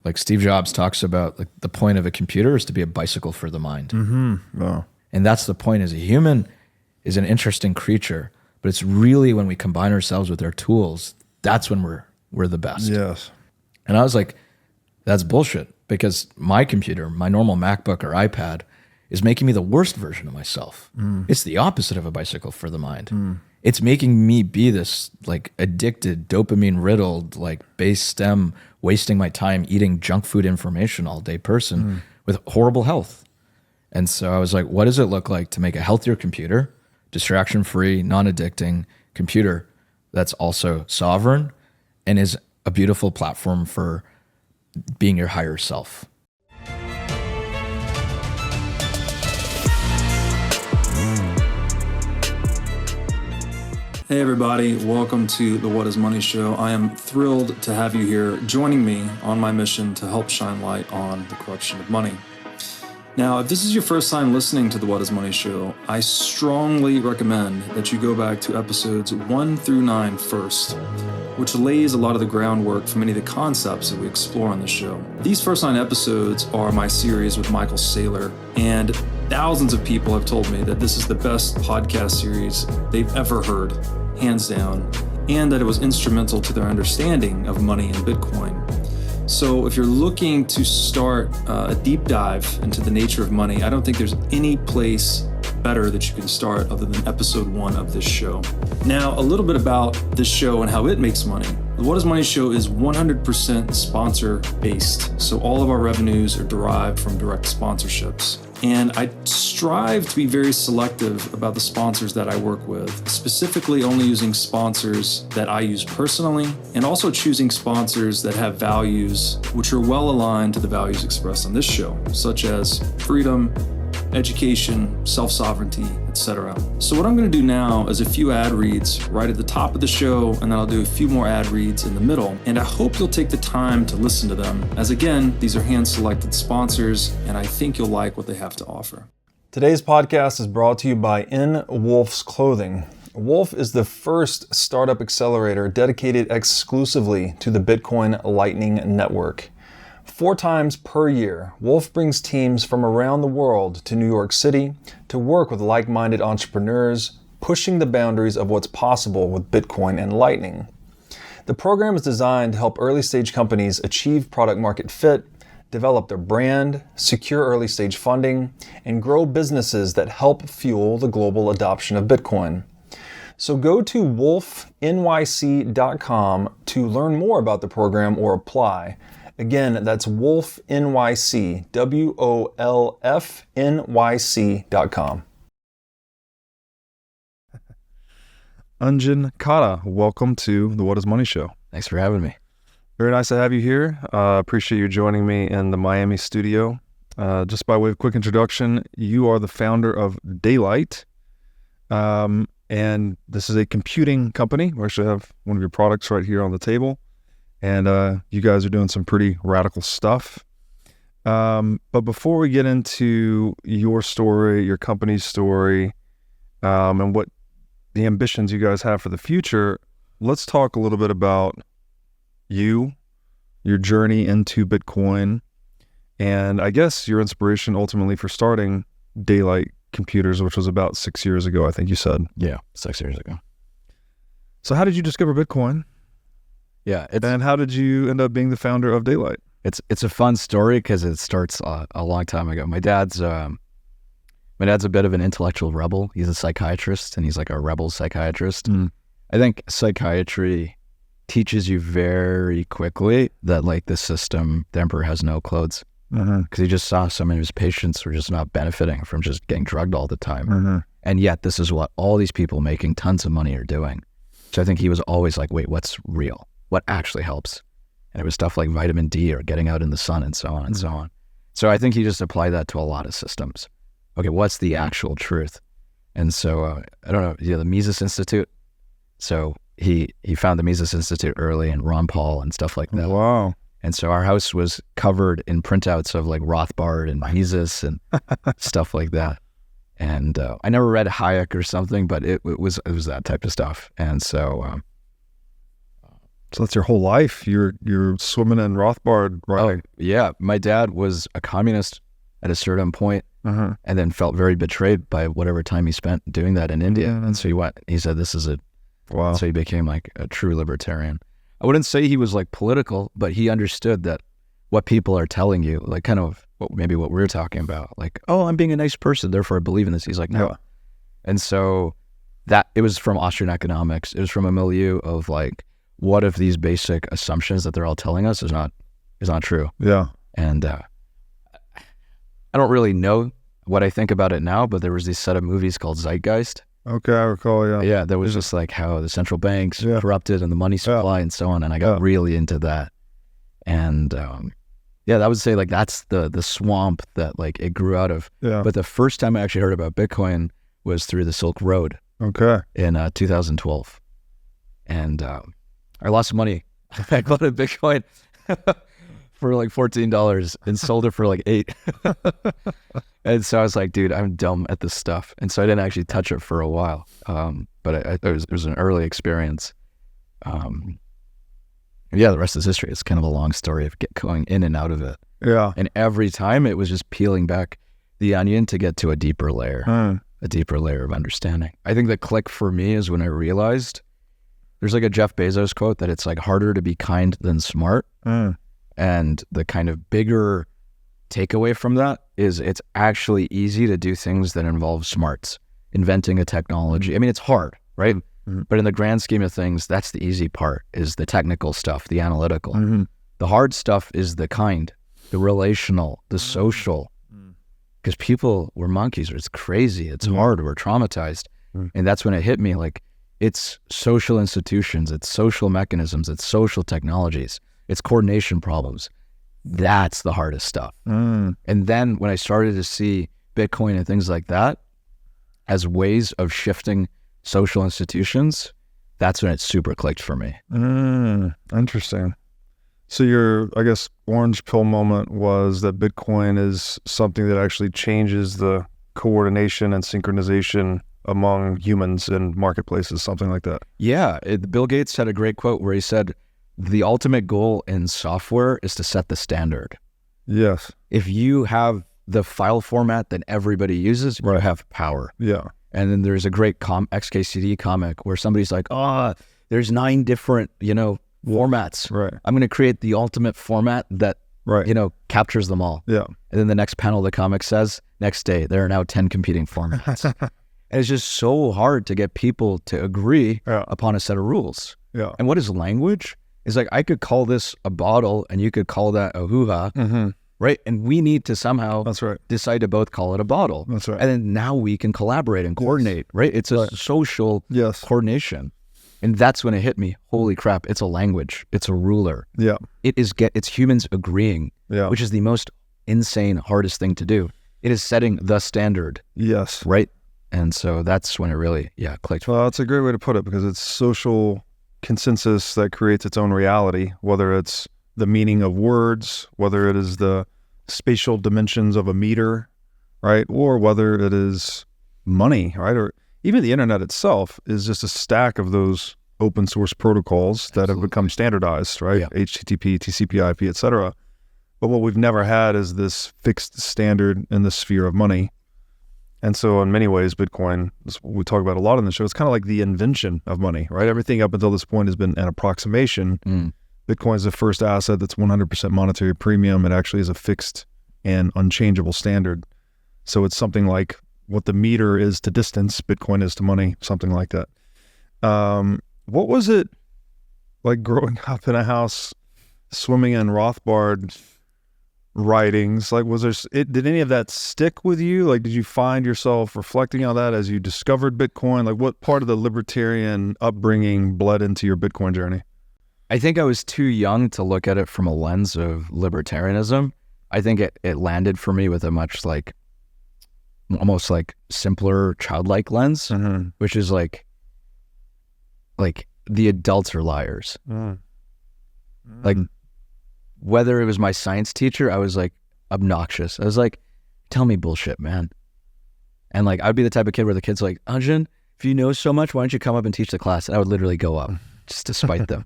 Like Steve Jobs talks about, like the point of a computer is to be a bicycle for the mind. Wow. And that's the point. As a human is an interesting creature, but it's really when we combine ourselves with our tools, that's when we're the best. Yes. And I was like, that's bullshit, because my computer, my normal MacBook or iPad, is making me the worst version of myself. It's the opposite of a bicycle for the mind. It's making me be this like addicted, dopamine riddled, like base stem, wasting my time eating junk food information all day person with horrible health. And so I was like, what does it look like to make a healthier computer, distraction free, non-addicting computer that's also sovereign and is a beautiful platform for being your higher self? Hey everybody, welcome to the What is Money Show. I am thrilled to have you here joining me on my mission to help shine light on the corruption of money. Now, if this is your first time listening to the What is Money Show, I strongly recommend that you go back to episodes 1 through 9 first, which lays a lot of the groundwork for many of the concepts that we explore on the show. These first 9 episodes are my series with Michael Saylor, and thousands of people have told me that this is the best podcast series they've ever heard, hands down, and that it was instrumental to their understanding of money and Bitcoin. So if you're looking to start a deep dive into the nature of money, I don't think there's any place better that you can start other than episode 1 of this show. Now, a little bit about this show and how it makes money. The What is Money Show is 100% sponsor based. So all of our revenues are derived from direct sponsorships. And I strive to be very selective about the sponsors that I work with, specifically only using sponsors that I use personally, and also choosing sponsors that have values which are well aligned to the values expressed on this show, such as freedom, education, self-sovereignty, etc. So what I'm going to do now is a few ad reads right at the top of the show, and then I'll do a few more ad reads in the middle. And I hope you'll take the time to listen to them, as again, these are hand-selected sponsors, and I think you'll like what they have to offer. Today's podcast is brought to you by In Wolf's Clothing. Wolf is the first startup accelerator dedicated exclusively to the Bitcoin Lightning Network. 4 times per year, Wolf brings teams from around the world to New York City to work with like-minded entrepreneurs, pushing the boundaries of what's possible with Bitcoin and Lightning. The program is designed to help early-stage companies achieve product-market fit, develop their brand, secure early-stage funding, and grow businesses that help fuel the global adoption of Bitcoin. So go to wolfnyc.com to learn more about the program or apply. Again, that's Wolf NYC, WOLFNYC.com. Anjan Katta, welcome to the What is Money Show. Thanks for having me. Very nice to have you here. Appreciate you joining me in the Miami studio. Just by way of quick introduction, you are the founder of Daylight, and this is a computing company. We actually have one of your products right here on the table. And you guys are doing some pretty radical stuff. But before we get into your story, your company's story, and what the ambitions you guys have for the future, let's talk a little bit about you, your journey into Bitcoin, and I guess your inspiration ultimately for starting Daylight Computers, which was about 6 years ago, I think you said. Yeah, 6 years ago. So how did you discover Bitcoin? Yeah, and how did you end up being the founder of Daylight? It's a fun story because it starts a long time ago. My dad's a bit of an intellectual rebel. He's a psychiatrist, and he's like a rebel psychiatrist. I think psychiatry teaches you very quickly that like the system, the emperor has no clothes, because he just saw so many of his patients were just not benefiting from just getting drugged all the time. And yet this is what all these people making tons of money are doing. So I think he was always like, wait, what's real? What actually helps? And it was stuff like vitamin D or getting out in the sun and so on and so on. So I think he just applied that to a lot of systems. Okay, what's the actual truth? And so, I don't know, the Mises Institute. So he found the Mises Institute early, and Ron Paul and stuff like that. Wow. And so our house was covered in printouts of like Rothbard and Mises and stuff like that. And I never read Hayek or something, but it was that type of stuff. And so So that's your whole life. You're swimming in Rothbard, right? Oh, yeah. My dad was a communist at a certain point, and then felt very betrayed by whatever time he spent doing that in India. And so he said, this is it. Wow. So he became like a true libertarian. I wouldn't say he was like political, but he understood that what people are telling you, like kind of maybe what we're talking about, like, oh, I'm being a nice person, therefore I believe in this. He's like, no. Yeah. And so that it was from Austrian economics. It was from a milieu of like, what if these basic assumptions that they're all telling us is not true? Yeah. And I don't really know what I think about it now, but there was this set of movies called Zeitgeist. Okay, I recall, yeah. Yeah, there was just like how the central banks corrupted and the money supply and so on, and I got really into that. And I would say like that's the swamp that like it grew out of. Yeah. But the first time I actually heard about Bitcoin was through the Silk Road. Okay. In 2012. And I lost money. I bought a Bitcoin for like $14 and sold it for like $8. And so I was like, dude, I'm dumb at this stuff. And so I didn't actually touch it for a while. But it was an early experience. The rest is history. It's kind of a long story of going in and out of it. Yeah. And every time it was just peeling back the onion to get to a deeper layer, a deeper layer of understanding. I think the click for me is when I realized there's like a Jeff Bezos quote that it's like harder to be kind than smart. And the kind of bigger takeaway from that is it's actually easy to do things that involve smarts, inventing a technology. I mean, it's hard, right? But in the grand scheme of things, that's the easy part, is the technical stuff, the analytical. The hard stuff is the kind, the relational, the social. Because people, we're monkeys, it's crazy, it's hard, we're traumatized. And that's when it hit me, like, it's social institutions, it's social mechanisms, it's social technologies, it's coordination problems. That's the hardest stuff. And then when I started to see Bitcoin and things like that as ways of shifting social institutions, that's when it super clicked for me. Interesting. So your, I guess, orange pill moment was that Bitcoin is something that actually changes the coordination and synchronization among humans in marketplaces, something like that. Yeah. Bill Gates had a great quote where he said, the ultimate goal in software is to set the standard. Yes. If you have the file format that everybody uses, you have power. Yeah. And then there's a great XKCD comic where somebody's like, there's 9 different, formats. Right. I'm going to create the ultimate format that, captures them all. Yeah. And then the next panel of the comic says, next day, there are now 10 competing formats. And it's just so hard to get people to agree upon a set of rules. Yeah. And what is language? It's like, I could call this a bottle and you could call that a hoo-ha, right? And we need to somehow decide to both call it a bottle. That's right. And then now we can collaborate and coordinate, right? It's a social coordination. And that's when it hit me. Holy crap, it's a language. It's a ruler. Yeah. It's humans agreeing, which is the most insane, hardest thing to do. It is setting the standard. Yes. Right? And so that's when it really, clicked. Well, that's a great way to put it, because it's social consensus that creates its own reality, whether it's the meaning of words, whether it is the spatial dimensions of a meter, right? Or whether it is money, right? Or even the internet itself is just a stack of those open source protocols that have become standardized, right? HTTP, TCP/IP, et cetera. But what we've never had is this fixed standard in the sphere of money. And so in many ways, Bitcoin, we talk about a lot on the show, it's kind of like the invention of money, right? Everything up until this point has been an approximation. Bitcoin is the first asset that's 100% monetary premium. It actually is a fixed and unchangeable standard. So it's something like what the meter is to distance, Bitcoin is to money, something like that. What was it like growing up in a house, swimming in Rothbard writings? Like, did any of that stick with you? Like, did you find yourself reflecting on that as you discovered Bitcoin? Like, what part of the libertarian upbringing bled into your Bitcoin journey? I think I was too young to look at it from a lens of libertarianism. I think it landed for me with a much almost like simpler, childlike lens, which is like the adults are liars. Like, whether it was my science teacher, I was like obnoxious. I was like, tell me bullshit, man. And like, I'd be the type of kid where the kid's like, Anjan, if you know so much, why don't you come up and teach the class? And I would literally go up just to spite them.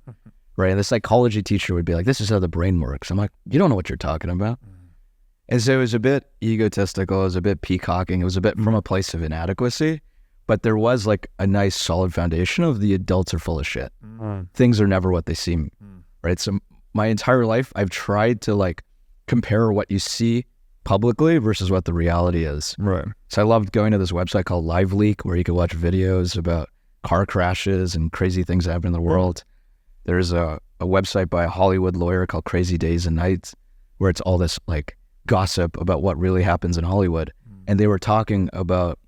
right? And the psychology teacher would be like, this is how the brain works. I'm like, you don't know what you're talking about. And so it was a bit egotistical, it was a bit peacocking, it was a bit from a place of inadequacy, but there was like a nice solid foundation of the adults are full of shit. Things are never what they seem, right? So my entire life, I've tried to like compare what you see publicly versus what the reality is. Right. So I loved going to this website called LiveLeak where you could watch videos about car crashes and crazy things that happen in the world. There's a website by a Hollywood lawyer called Crazy Days and Nights where it's all this like gossip about what really happens in Hollywood. And they were talking about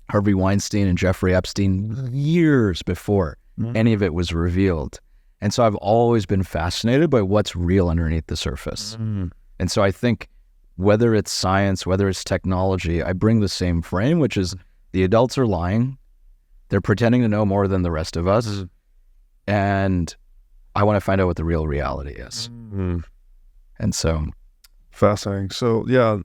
Harvey Weinstein and Jeffrey Epstein years before any of it was revealed. And so I've always been fascinated by what's real underneath the surface. And so I think whether it's science, whether it's technology, I bring the same frame, which is the adults are lying. They're pretending to know more than the rest of us. And I want to find out what the real reality is. And so... Fascinating. So, yeah,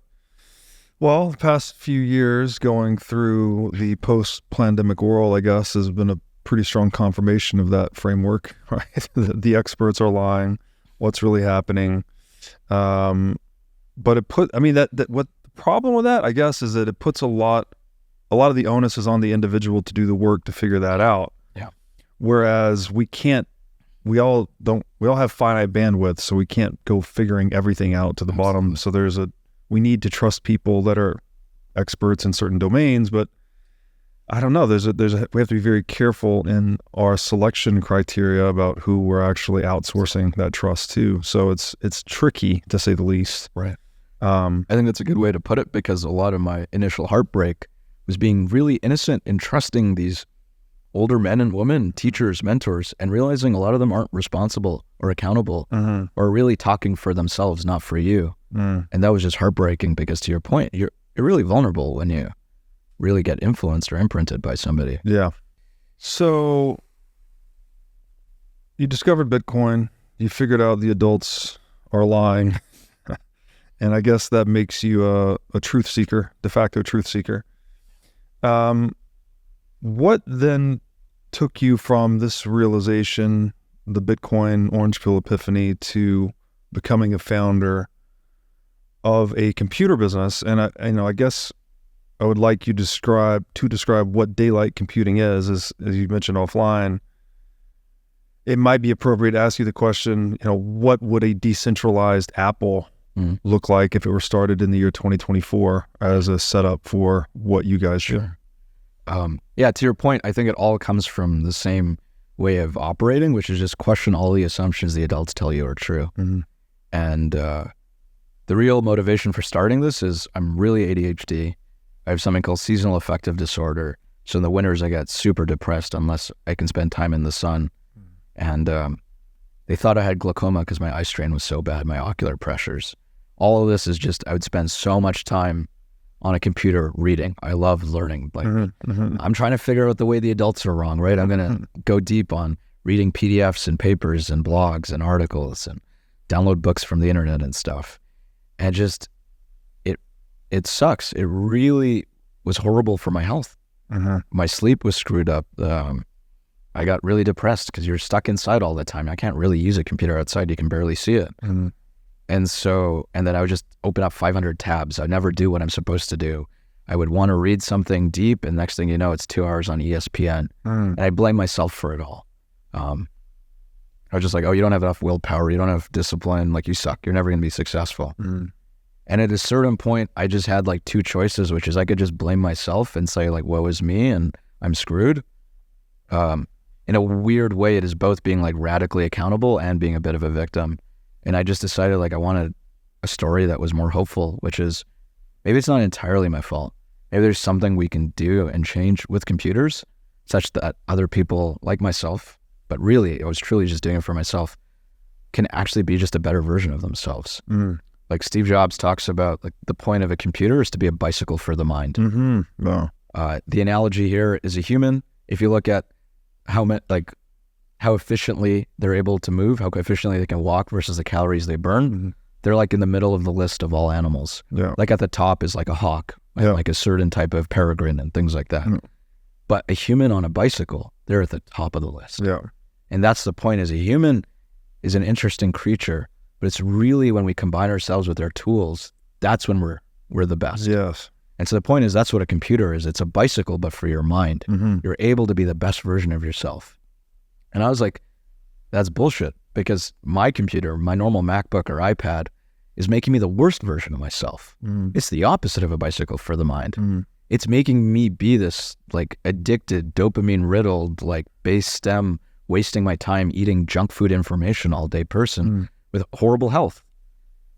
well, the past few years going through the post-pandemic world, I guess, has been a pretty strong confirmation of that framework, right? The experts are lying, what's really happening. But what the problem with that, I guess, is that it puts a lot of the onus is on the individual to do the work to figure that out. Yeah. Whereas we all have finite bandwidth, so we can't go figuring everything out to the bottom. So we need to trust people that are experts in certain domains, but I don't know. We have to be very careful in our selection criteria about who we're actually outsourcing that trust to. So it's tricky to say the least. Right. I think that's a good way to put it, because a lot of my initial heartbreak was being really innocent in trusting these older men and women, teachers, mentors, and realizing a lot of them aren't responsible or accountable or really talking for themselves, not for you. And that was just heartbreaking, because to your point, you're really vulnerable when you really get influenced or imprinted by somebody. Yeah. So you discovered Bitcoin, you figured out the adults are lying, and I guess that makes you a truth seeker, de facto truth seeker. What then took you from this realization, the Bitcoin orange pill epiphany, to becoming a founder of a computer business? And I guess I would like you to describe what daylight computing is, as you mentioned offline. It might be appropriate to ask you the question, what would a decentralized Apple look like if it were started in the year 2024 as a setup for what you guys do? Sure. Yeah, to your point, I think it all comes from the same way of operating, which is just question all the assumptions the adults tell you are true. And the real motivation for starting this is I'm really ADHD. I have something called seasonal affective disorder. So in the winters, I get super depressed unless I can spend time in the sun. And they thought I had glaucoma because my eye strain was so bad, my ocular pressures. All of this is just, I would spend so much time on a computer reading. I love learning. Like I'm trying to figure out the way the adults are wrong, right? I'm going to go deep on reading PDFs and papers and blogs and articles and download books from the internet and stuff. And just, it sucks. It really was horrible for my health. My sleep was screwed up. I got really depressed because you're stuck inside all the time. I can't really use a computer outside. You can barely see it. And then I would just open up 500 tabs. I'd never do what I'm supposed to do. I would want to read something deep, and next thing you know, it's 2 hours on ESPN. And I blame myself for it all. I was just like, oh, you don't have enough willpower. You don't have discipline. Like, you suck. You're never going to be successful. And at a certain point, I just had like two choices, which is I could just blame myself and say like, woe is me, and I'm screwed. In a weird way, it is both being like radically accountable and being a bit of a victim. And I just decided like I wanted a story that was more hopeful, which is maybe it's not entirely my fault. Maybe there's something we can do and change with computers such that other people like myself, but really I was truly just doing it for myself, can actually be just a better version of themselves. Like Steve Jobs talks about, like the point of a computer is to be a bicycle for the mind. Wow. The analogy here is a human. If you look at how efficiently they're able to move, how efficiently they can walk versus the calories they burn, they're like in the middle of the list of all animals. Like at the top is like a hawk, like a certain type of peregrine and things like that. But a human on a bicycle, they're at the top of the list. And that's the point. As a human, is an interesting creature, but it's really when we combine ourselves with our tools, that's when we're the best. Yes. And so the point is, that's what a computer is. It's a bicycle, but for your mind. You're able to be the best version of yourself. And I was like, that's bullshit, because my computer, my normal MacBook or iPad, is making me the worst version of myself. It's the opposite of a bicycle for the mind. It's making me be this like addicted, dopamine riddled, like base stem, wasting my time eating junk food information all day person with horrible health.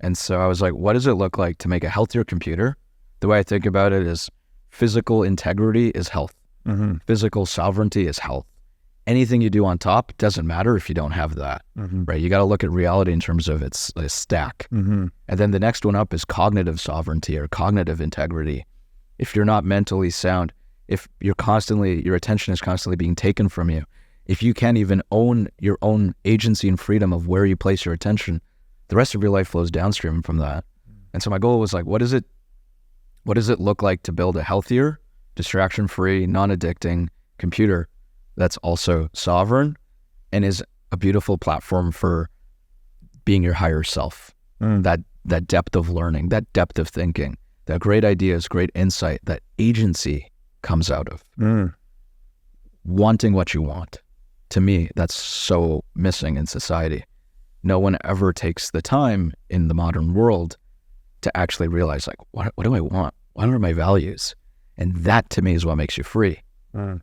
And so I was like, what does it look like to make a healthier computer? The way I think about it is physical integrity is health. Physical sovereignty is health. Anything you do on top doesn't matter if you don't have that, right? You got to look at reality in terms of its a stack. And then the next one up is cognitive sovereignty or cognitive integrity. If you're not mentally sound, if your attention is constantly being taken from you, if you can't even own your own agency and freedom of where you place your attention, the rest of your life flows downstream from that. And so my goal was like, what does it look like to build a healthier, distraction-free, non-addicting computer that's also sovereign and is a beautiful platform for being your higher self, that depth of learning, that depth of thinking, that great ideas, great insight, that agency comes out of wanting what you want. To me, that's so missing in society. No one ever takes the time in the modern world to actually realize, like, what do I want? What are my values? And that to me is what makes you free.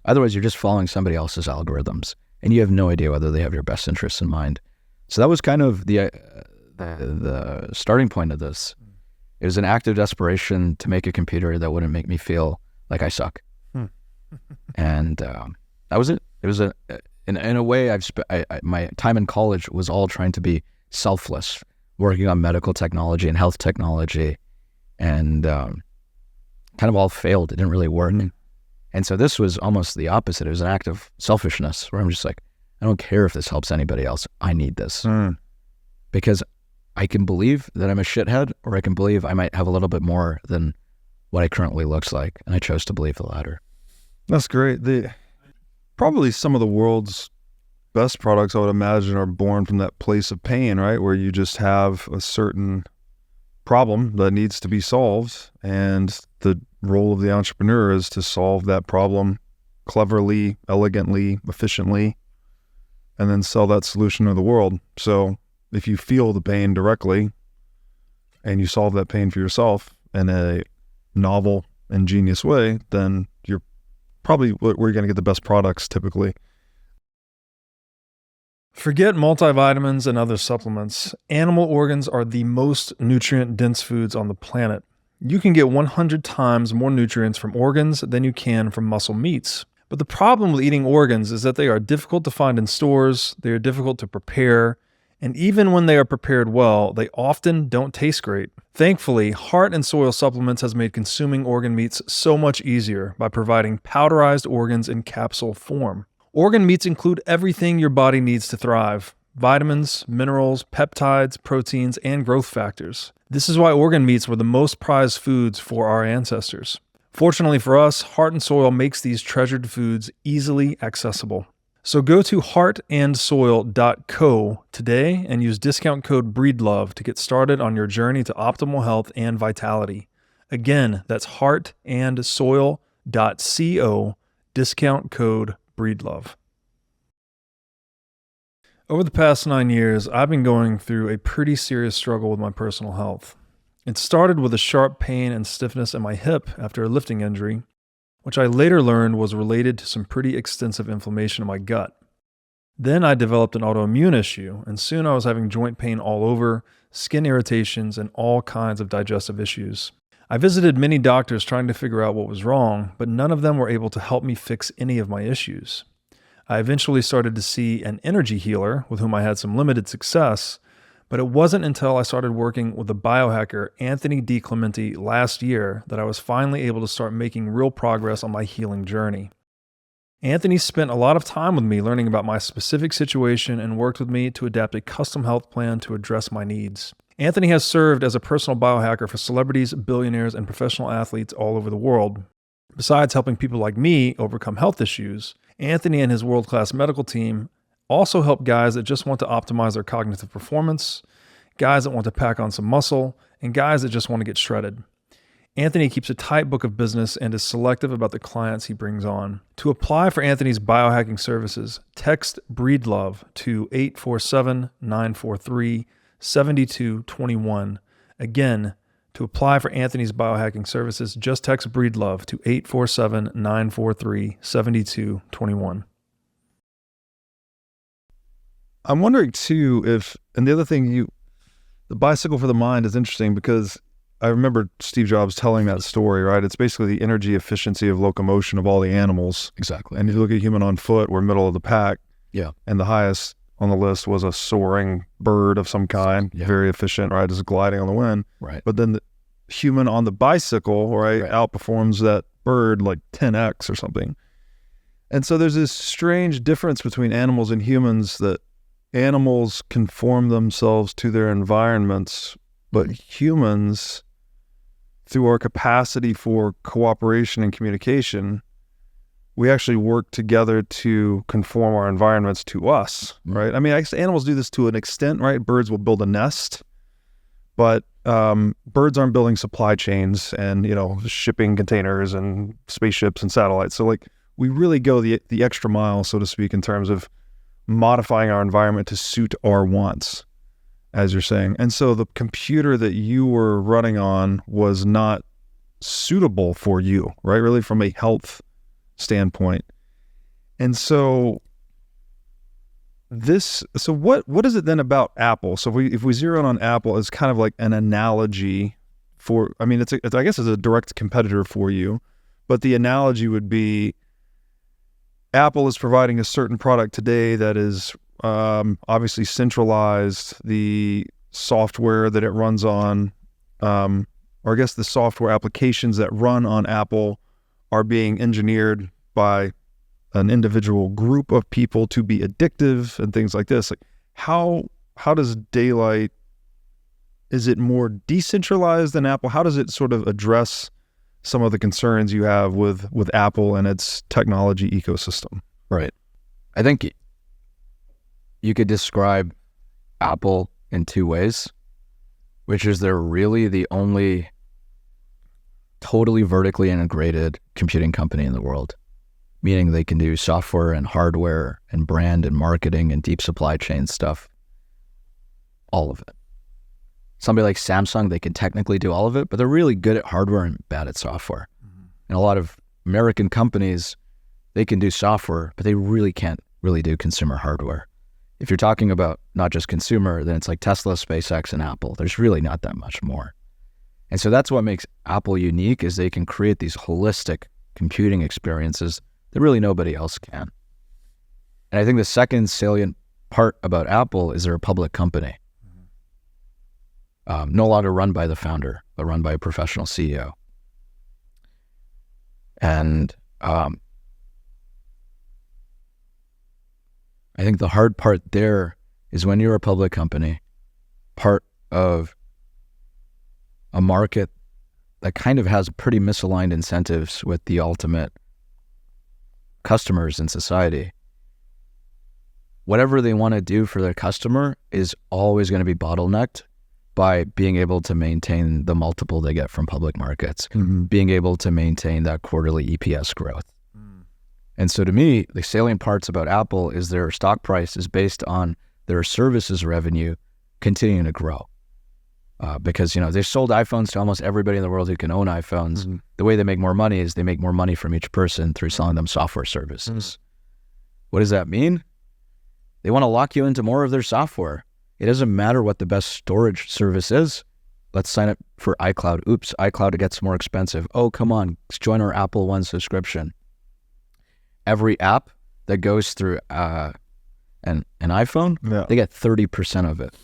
Otherwise, you're just following somebody else's algorithms, and you have no idea whether they have your best interests in mind. So that was kind of the starting point of this. It was an act of desperation to make a computer that wouldn't make me feel like I suck. And that was it. It was in a way, my time in college was all trying to be selfless, working on medical technology and health technology, and kind of all failed. It didn't really work. And so this was almost the opposite. It was an act of selfishness where I'm just like, I don't care if this helps anybody else. I need this. Because I can believe that I'm a shithead, or I can believe I might have a little bit more than what it currently looks like. And I chose to believe the latter. That's great. Probably some of the world's best products, I would imagine, are born from that place of pain, right? Where you just have a certain problem that needs to be solved, and the role of the entrepreneur is to solve that problem cleverly, elegantly, efficiently, and then sell that solution to the world. So if you feel the pain directly and you solve that pain for yourself in a novel, ingenious way, then you're probably where you're going to get the best products typically. Forget multivitamins and other supplements. Animal organs are the most nutrient-dense foods on the planet. You can get 100 times more nutrients from organs than you can from muscle meats. But the problem with eating organs is that they are difficult to find in stores, they are difficult to prepare, and even when they are prepared well, they often don't taste great. Thankfully, Heart and Soil Supplements has made consuming organ meats so much easier by providing powderized organs in capsule form. Organ meats include everything your body needs to thrive: vitamins, minerals, peptides, proteins, and growth factors. This is why organ meats were the most prized foods for our ancestors. Fortunately for us, Heart and Soil makes these treasured foods easily accessible. So go to heartandsoil.co today and use discount code Breedlove to get started on your journey to optimal health and vitality. Again, that's heartandsoil.co, discount code Breedlove. Over the past 9 years, I've been going through a pretty serious struggle with my personal health. It started with a sharp pain and stiffness in my hip after a lifting injury, which I later learned was related to some pretty extensive inflammation in my gut. Then I developed an autoimmune issue, and soon I was having joint pain all over, skin irritations, and all kinds of digestive issues. I visited many doctors trying to figure out what was wrong, but none of them were able to help me fix any of my issues. I eventually started to see an energy healer with whom I had some limited success, but it wasn't until I started working with the biohacker Anthony DiClementi last year that I was finally able to start making real progress on my healing journey. Anthony spent a lot of time with me learning about my specific situation and worked with me to adapt a custom health plan to address my needs. Anthony has served as a personal biohacker for celebrities, billionaires, and professional athletes all over the world. Besides helping people like me overcome health issues, Anthony and his world-class medical team also help guys that just want to optimize their cognitive performance, guys that want to pack on some muscle, and guys that just want to get shredded. Anthony keeps a tight book of business and is selective about the clients he brings on. To apply for Anthony's biohacking services, text Breedlove to 847-943-7221. Again, to apply for Anthony's biohacking services, just text Breedlove to 847-943-7221. I'm wondering too if, and the other thing, the bicycle for the mind is interesting because I remember Steve Jobs telling that story, right? It's basically the energy efficiency of locomotion of all the animals. Exactly. And you look at human on foot, we're middle of the pack. Yeah. And the highest on the list was a soaring bird of some kind, very efficient, right? Just gliding on the wind. Right. But then the human on the bicycle, right, outperforms that bird like 10x or something. And so there's this strange difference between animals and humans, that animals conform themselves to their environments, but humans, through our capacity for cooperation and communication, we actually work together to conform our environments to us, right? I mean, I guess animals do this to an extent, right? Birds will build a nest, but birds aren't building supply chains and, shipping containers and spaceships and satellites. So like we really go the extra mile, so to speak, in terms of modifying our environment to suit our wants, as you're saying. And so the computer that you were running on was not suitable for you, right? Really from a health standpoint. And so what is it then about Apple? So if we zero in on Apple as kind of like an analogy for, I mean, I guess it's a direct competitor for you, but the analogy would be Apple is providing a certain product today that is obviously centralized. The software that it runs on, or I guess the software applications that run on Apple are being engineered by an individual group of people to be addictive and things like this. Like how does Daylight, is it more decentralized than Apple? How does it sort of address some of the concerns you have with Apple and its technology ecosystem? Right. I think you could describe Apple in two ways, which is they're really the only totally vertically integrated computing company in the world, meaning they can do software and hardware and brand and marketing and deep supply chain stuff, all of it. Somebody like Samsung, they can technically do all of it, but they're really good at hardware and bad at software. And a lot of American companies, they can do software, but they really can't really do consumer hardware. If you're talking about not just consumer, then it's like Tesla, SpaceX, and Apple. There's really not that much more. And so that's what makes Apple unique, is they can create these holistic computing experiences that really nobody else can. And I think the second salient part about Apple is they're a public company. No longer run by the founder, but run by a professional CEO. And I think the hard part there is when you're a public company, part of a market that kind of has pretty misaligned incentives with the ultimate customers in society. Whatever they want to do for their customer is always going to be bottlenecked by being able to maintain the multiple they get from public markets, being able to maintain that quarterly EPS growth. And so to me, the salient parts about Apple is their stock price is based on their services revenue continuing to grow. Because, they've sold iPhones to almost everybody in the world who can own iPhones. The way they make more money is they make more money from each person through selling them software services. What does that mean? They want to lock you into more of their software. It doesn't matter what the best storage service is. Let's sign up for iCloud. Oops, iCloud gets more expensive. Oh, come on, let's join our Apple One subscription. Every app that goes through an iPhone, they get 30% of it.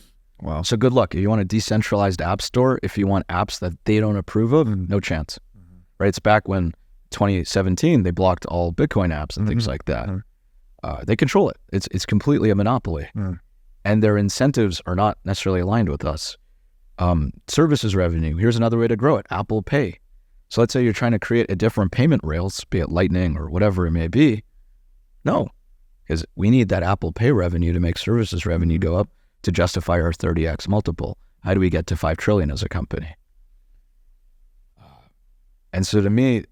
Wow. So good luck. If you want a decentralized app store, if you want apps that they don't approve of, no chance. Right? It's back when 2017, they blocked all Bitcoin apps and things like that. They control it. It's completely a monopoly. And their incentives are not necessarily aligned with us. Services revenue, here's another way to grow it, Apple Pay. So let's say you're trying to create a different payment rails, be it Lightning or whatever it may be. No, because we need that Apple Pay revenue to make services revenue go up to justify our 30x multiple. How do we get to 5 trillion as a company? And so to me,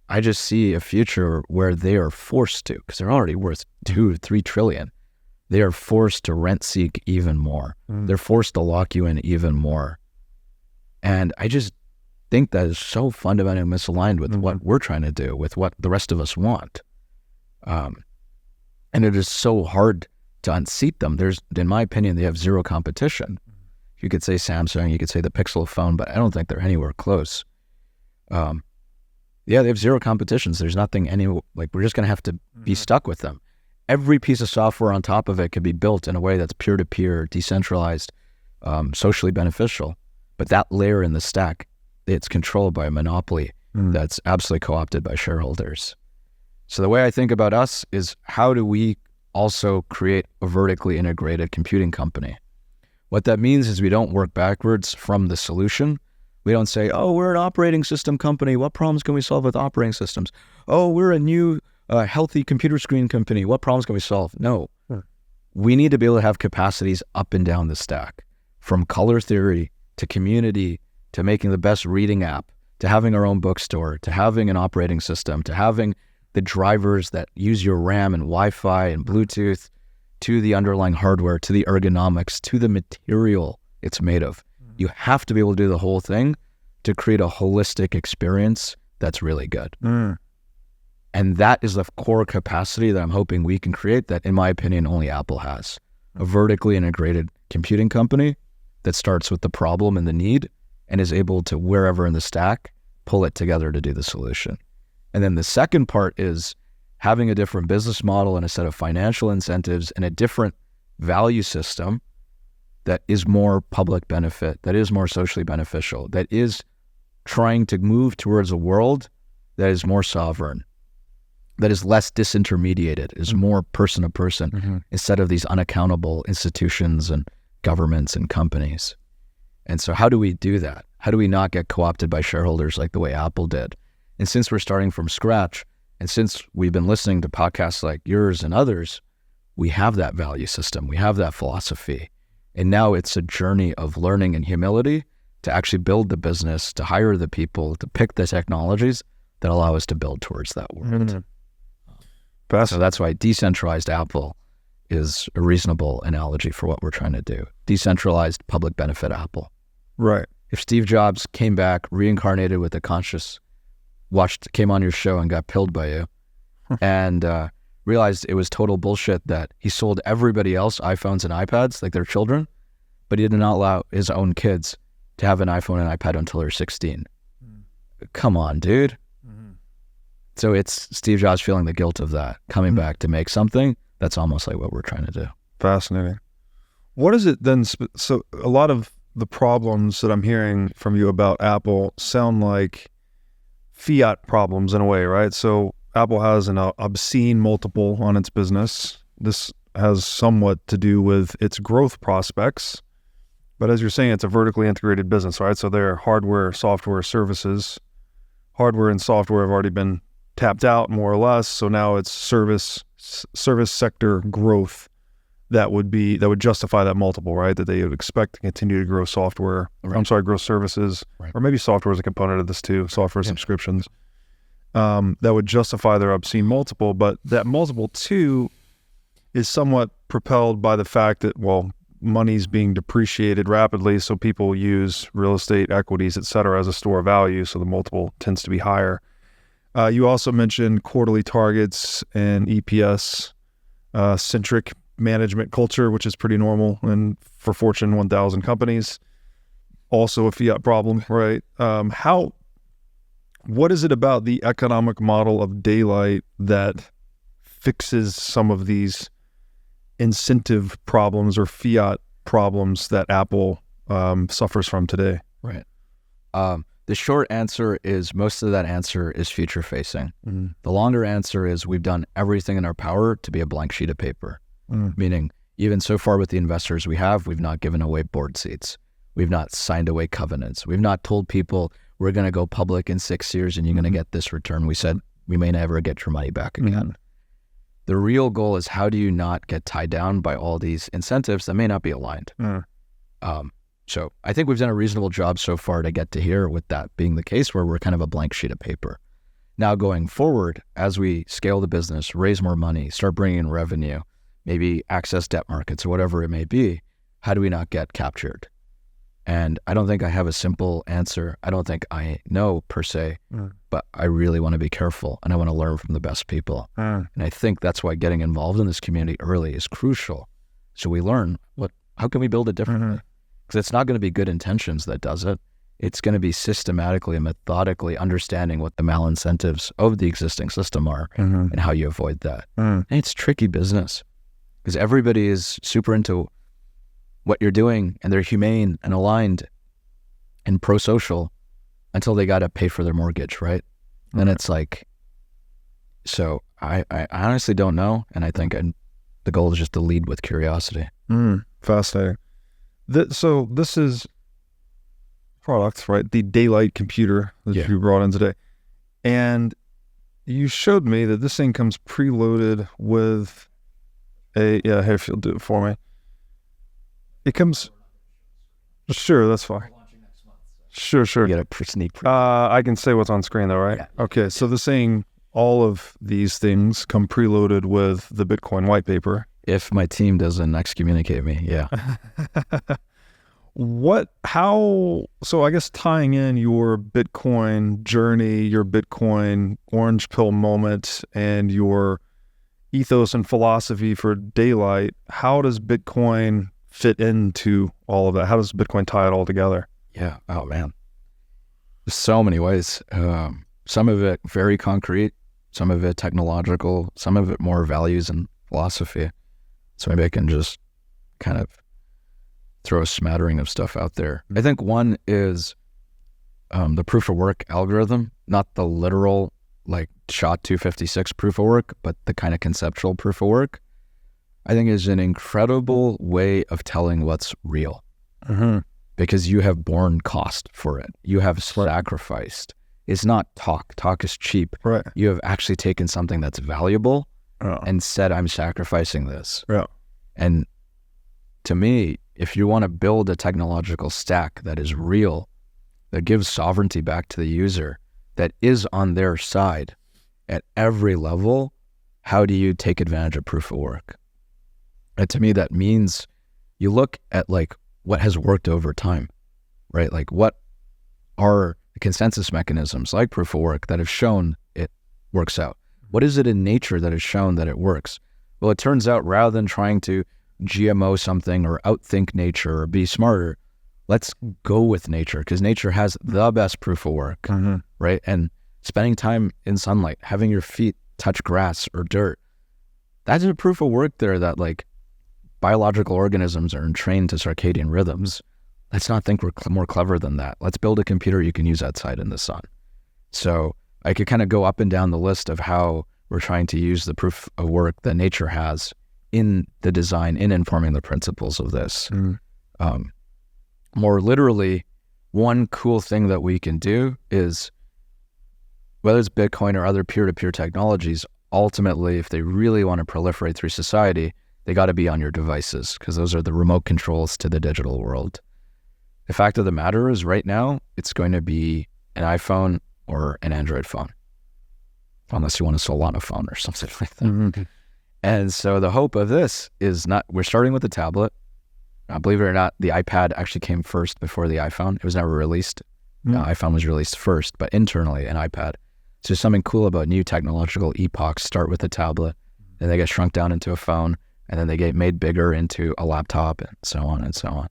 I just see a future where they are forced to, because they're already worth 2 to 3 trillion. They are forced to rent seek even more. They're forced to lock you in even more. And I just think that is so fundamentally misaligned with what we're trying to do, with what the rest of us want. And it is so hard to unseat them. In my opinion, they have zero competition. You could say Samsung, you could say the Pixel phone, but I don't think they're anywhere close. They have zero competitions. There's nothing we're just going to have to be stuck with them. Every piece of software on top of it could be built in a way that's peer-to-peer, decentralized, socially beneficial. But that layer in the stack, it's controlled by a monopoly that's absolutely co-opted by shareholders. So the way I think about us is, how do we also create a vertically integrated computing company? What that means is we don't work backwards from the solution. We don't say, oh, we're an operating system company. What problems can we solve with operating systems? Oh, we're a new healthy computer screen company. What problems can we solve? No. We need to be able to have capacities up and down the stack, from color theory to community to making the best reading app, to having our own bookstore, to having an operating system, to having the drivers that use your RAM and Wi-Fi and Bluetooth, to the underlying hardware, to the ergonomics, to the material it's made of. You have to be able to do the whole thing to create a holistic experience that's really good. And that is the core capacity that I'm hoping we can create, that, in my opinion, only Apple has. A vertically integrated computing company that starts with the problem and the need and is able to, wherever in the stack, pull it together to do the solution. And then the second part is having a different business model and a set of financial incentives and a different value system that is more public benefit, that is more socially beneficial, that is trying to move towards a world that is more sovereign, that is less disintermediated, is more person to person, instead of these unaccountable institutions and governments and companies. And so how do we do that? How do we not get co-opted by shareholders like the way Apple did? And since we're starting from scratch, and since we've been listening to podcasts like yours and others, we have that value system, we have that philosophy. And now it's a journey of learning and humility to actually build the business, to hire the people, to pick the technologies that allow us to build towards that world. So that's why decentralized Apple is a reasonable analogy for what we're trying to do. Decentralized public benefit Apple. Right. If Steve Jobs came back, reincarnated with a conscious, came on your show and got pilled by you, and realized it was total bullshit that he sold everybody else iPhones and iPads like their children, but he did not allow his own kids to have an iPhone and iPad until they're 16. Come on, dude. So it's Steve Jobs feeling the guilt of that, coming back to make something that's almost like what we're trying to do. Fascinating. What is it then? So a lot of the problems that I'm hearing from you about Apple sound like fiat problems in a way, right? So Apple has an obscene multiple on its business. This has somewhat to do with its growth prospects. But as you're saying, it's a vertically integrated business, right? So their hardware, software, services, hardware and software have already been tapped out more or less. So now it's service sector growth that would justify that multiple, right? That they would expect to continue to grow software. Right. Grow services, right. Or maybe software is a component of this too, software subscriptions. That would justify their obscene multiple, but that multiple too is somewhat propelled by the fact that, well, money's being depreciated rapidly, so people use real estate, equities, et cetera, as a store of value, so the multiple tends to be higher. You also mentioned quarterly targets and EPS centric management culture, which is pretty normal and for Fortune 1000 companies. Also a fiat problem, right? What is it about the economic model of daylight that fixes some of these incentive problems or fiat problems that Apple suffers from today? Right. The short answer is most of that answer is future facing. The longer answer is we've done everything in our power to be a blank sheet of paper. Meaning, even so far with the investors we've not given away board seats. We've not signed away covenants. We've not told people we're going to go public in 6 years and you're going to get this return. We said we may never get your money back again. The real goal is how do you not get tied down by all these incentives that may not be aligned. So I think we've done a reasonable job so far to get to here with that being the case where we're kind of a blank sheet of paper. Now going forward, as we scale the business, raise more money, start bringing in revenue, maybe access debt markets or whatever it may be, how do we not get captured? And I don't think I have a simple answer. I don't think I know per se, but I really want to be careful and I want to learn from the best people. And I think that's why getting involved in this community early is crucial. So we learn how can we build it differently? Because it's not going to be good intentions that does it. It's going to be systematically and methodically understanding what the malincentives of the existing system are and how you avoid that. And it's tricky business because everybody is super into what you're doing and they're humane and aligned and pro-social until they got to pay for their mortgage, right? And it's like, so I honestly don't know. And I think the goal is just to lead with curiosity. Fascinating. So this is products, right? The Daylight computer that you brought in today. And you showed me that this thing comes preloaded with hey, if you'll do it for me. It comes, sure, that's fine. Sure. You get a sneak preview. I can say what's on screen though, right? Yeah. Okay, so this thing, all of these things come preloaded with the Bitcoin white paper. If my team doesn't excommunicate me, yeah. So I guess tying in your Bitcoin journey, your Bitcoin orange pill moment, and your ethos and philosophy for Daylight, how does Bitcoin fit into all of that? How does Bitcoin tie it all together? Yeah. Oh, man. There's so many ways. Some of it very concrete, some of it technological, some of it more values and philosophy. So maybe I can just kind of throw a smattering of stuff out there. I think one is the proof of work algorithm, not the literal like SHA-256 proof of work, but the kind of conceptual proof of work, I think is an incredible way of telling what's real. Because you have borne cost for it. You have sacrificed. It's not talk. Talk is cheap. Right. You have actually taken something that's valuable and said, I'm sacrificing this. Yeah. And to me, if you want to build a technological stack that is real, that gives sovereignty back to the user, that is on their side at every level, how do you take advantage of proof of work? And to me, that means you look at like what has worked over time, right? Like what are the consensus mechanisms like proof of work that have shown it works out? What is it in nature that has shown that it works? Well, it turns out rather than trying to GMO something or outthink nature or be smarter, let's go with nature because nature has the best proof of work, right? And spending time in sunlight, having your feet touch grass or dirt, that's a proof of work there that like biological organisms are entrained to circadian rhythms. Let's not think we're more clever than that. Let's build a computer you can use outside in the sun. So I could kind of go up and down the list of how we're trying to use the proof of work that nature has in the design, in informing the principles of this. More literally, one cool thing that we can do is, whether it's Bitcoin or other peer-to-peer technologies, ultimately, if they really want to proliferate through society, they got to be on your devices because those are the remote controls to the digital world. The fact of the matter is right now, it's going to be an iPhone or an Android phone, unless you want a Solana phone or something like that. And so the hope of this is we're starting with the tablet. Believe it or not, the iPad actually came first before the iPhone. It was never released. iPhone was released first, but internally an iPad. So there's something cool about new technological epochs start with a tablet, then they get shrunk down into a phone, and then they get made bigger into a laptop, and so on and so on.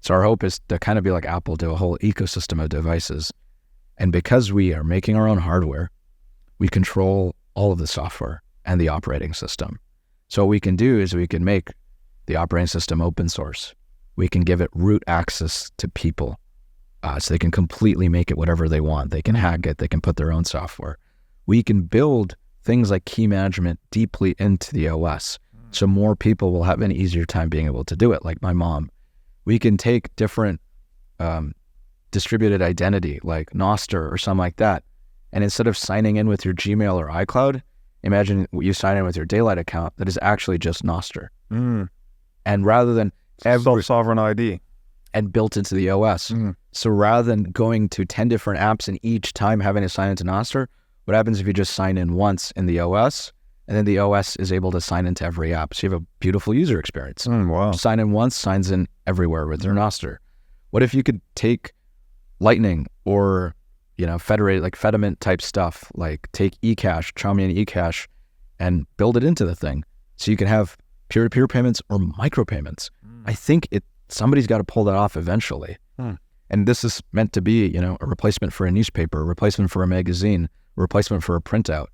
So our hope is to kind of be like Apple, do a whole ecosystem of devices. And because we are making our own hardware, we control all of the software and the operating system. So what we can do is we can make the operating system open source. We can give it root access to people so they can completely make it whatever they want. They can hack it. They can put their own software. We can build things like key management deeply into the OS so more people will have an easier time being able to do it, like my mom. We can take different distributed identity like Nostr or something like that, and instead of signing in with your Gmail or iCloud, Imagine you sign in with your Daylight account that is actually just Nostr. Mm. And rather than self-sovereign ID. And built into the OS. So rather than going to 10 different apps and each time having to sign into Nostr, what happens if you just sign in once in the OS, and then the OS is able to sign into every app? So you have a beautiful user experience. Wow. Sign in once, signs in everywhere with their Nostr. What if you could take Lightning or, federated, like Fediment type stuff, like take eCash, Chaumian eCash, and build it into the thing so you can have peer-to-peer payments or micropayments? I think somebody's got to pull that off eventually. And this is meant to be, a replacement for a newspaper, a replacement for a magazine, a replacement for a printout.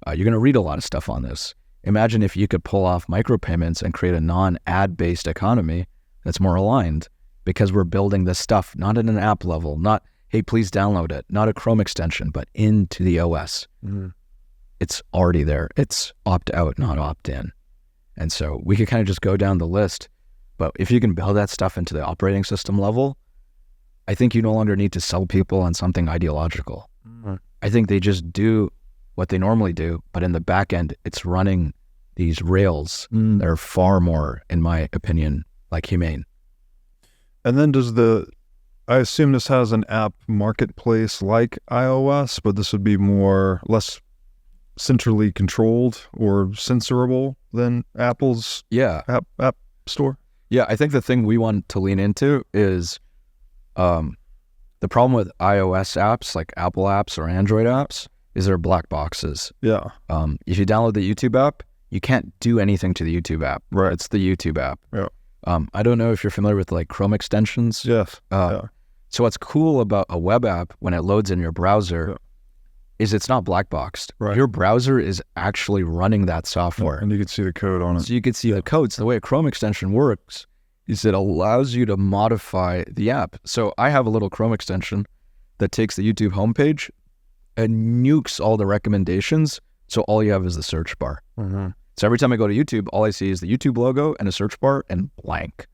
You're going to read a lot of stuff on this. Imagine if you could pull off micropayments and create a non-ad-based economy that's more aligned, because we're building this stuff not at an app level, not, hey, please download it, not a Chrome extension, but into the OS. It's already there. It's opt-out, not opt-in. And so we could kind of just go down the list. But if you can build that stuff into the operating system level, I think you no longer need to sell people on something ideological. I think they just do what they normally do, but in the back end, it's running these rails that are far more, in my opinion, like humane. And then I assume this has an app marketplace like iOS, but this would be less centrally controlled or censorable than Apple's app store? Yeah, I think the thing we want to lean into is the problem with iOS apps, like Apple apps or Android apps, is they're black boxes. Yeah. If you download the YouTube app, you can't do anything to the YouTube app. Right. It's the YouTube app. Yeah. I don't know if you're familiar with like Chrome extensions. Yes. So what's cool about a web app when it loads in your browser is it's not black boxed. Right. Your browser is actually running that software. And you can see the code on it. So you can see the code. So the way a Chrome extension works is it allows you to modify the app. So I have a little Chrome extension that takes the YouTube homepage and nukes all the recommendations. So all you have is the search bar. So every time I go to YouTube, all I see is the YouTube logo and a search bar and blank.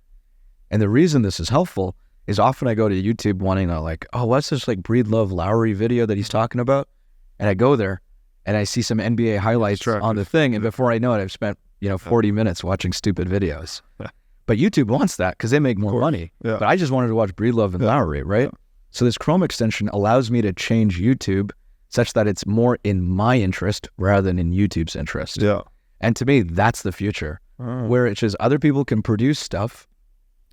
And the reason this is helpful is often I go to YouTube wanting to like, oh, what's this like Breedlove Lowry video that he's talking about? And I go there and I see some NBA highlights on the thing. And before I know it, I've spent, 40 minutes watching stupid videos. But YouTube wants that because they make more money. But I just wanted to watch Breedlove and Lowry, right? So this Chrome extension allows me to change YouTube such that it's more in my interest rather than in YouTube's interest. Yeah. And to me, that's the future, where it's just other people can produce stuff,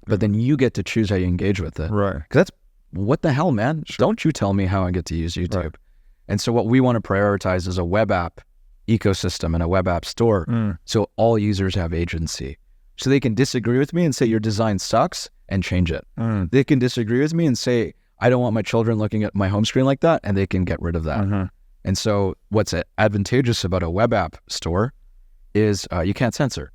but then you get to choose how you engage with it. Right. Because that's, what the hell, man? Sure. Don't you tell me how I get to use YouTube. Right. And so what we want to prioritize is a web app ecosystem and a web app store, so all users have agency. So they can disagree with me and say, your design sucks, and change it. They can disagree with me and say, I don't want my children looking at my home screen like that, and they can get rid of that. And so what's advantageous about a web app store is you can't censor,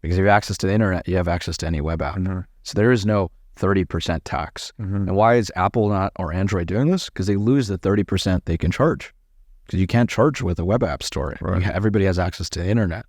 because if you have access to the internet, you have access to any web app. So there is no 30% tax. And why is Apple or Android doing this? Because they lose the 30% they can charge, because you can't charge with a web app store. Right. Everybody has access to the internet.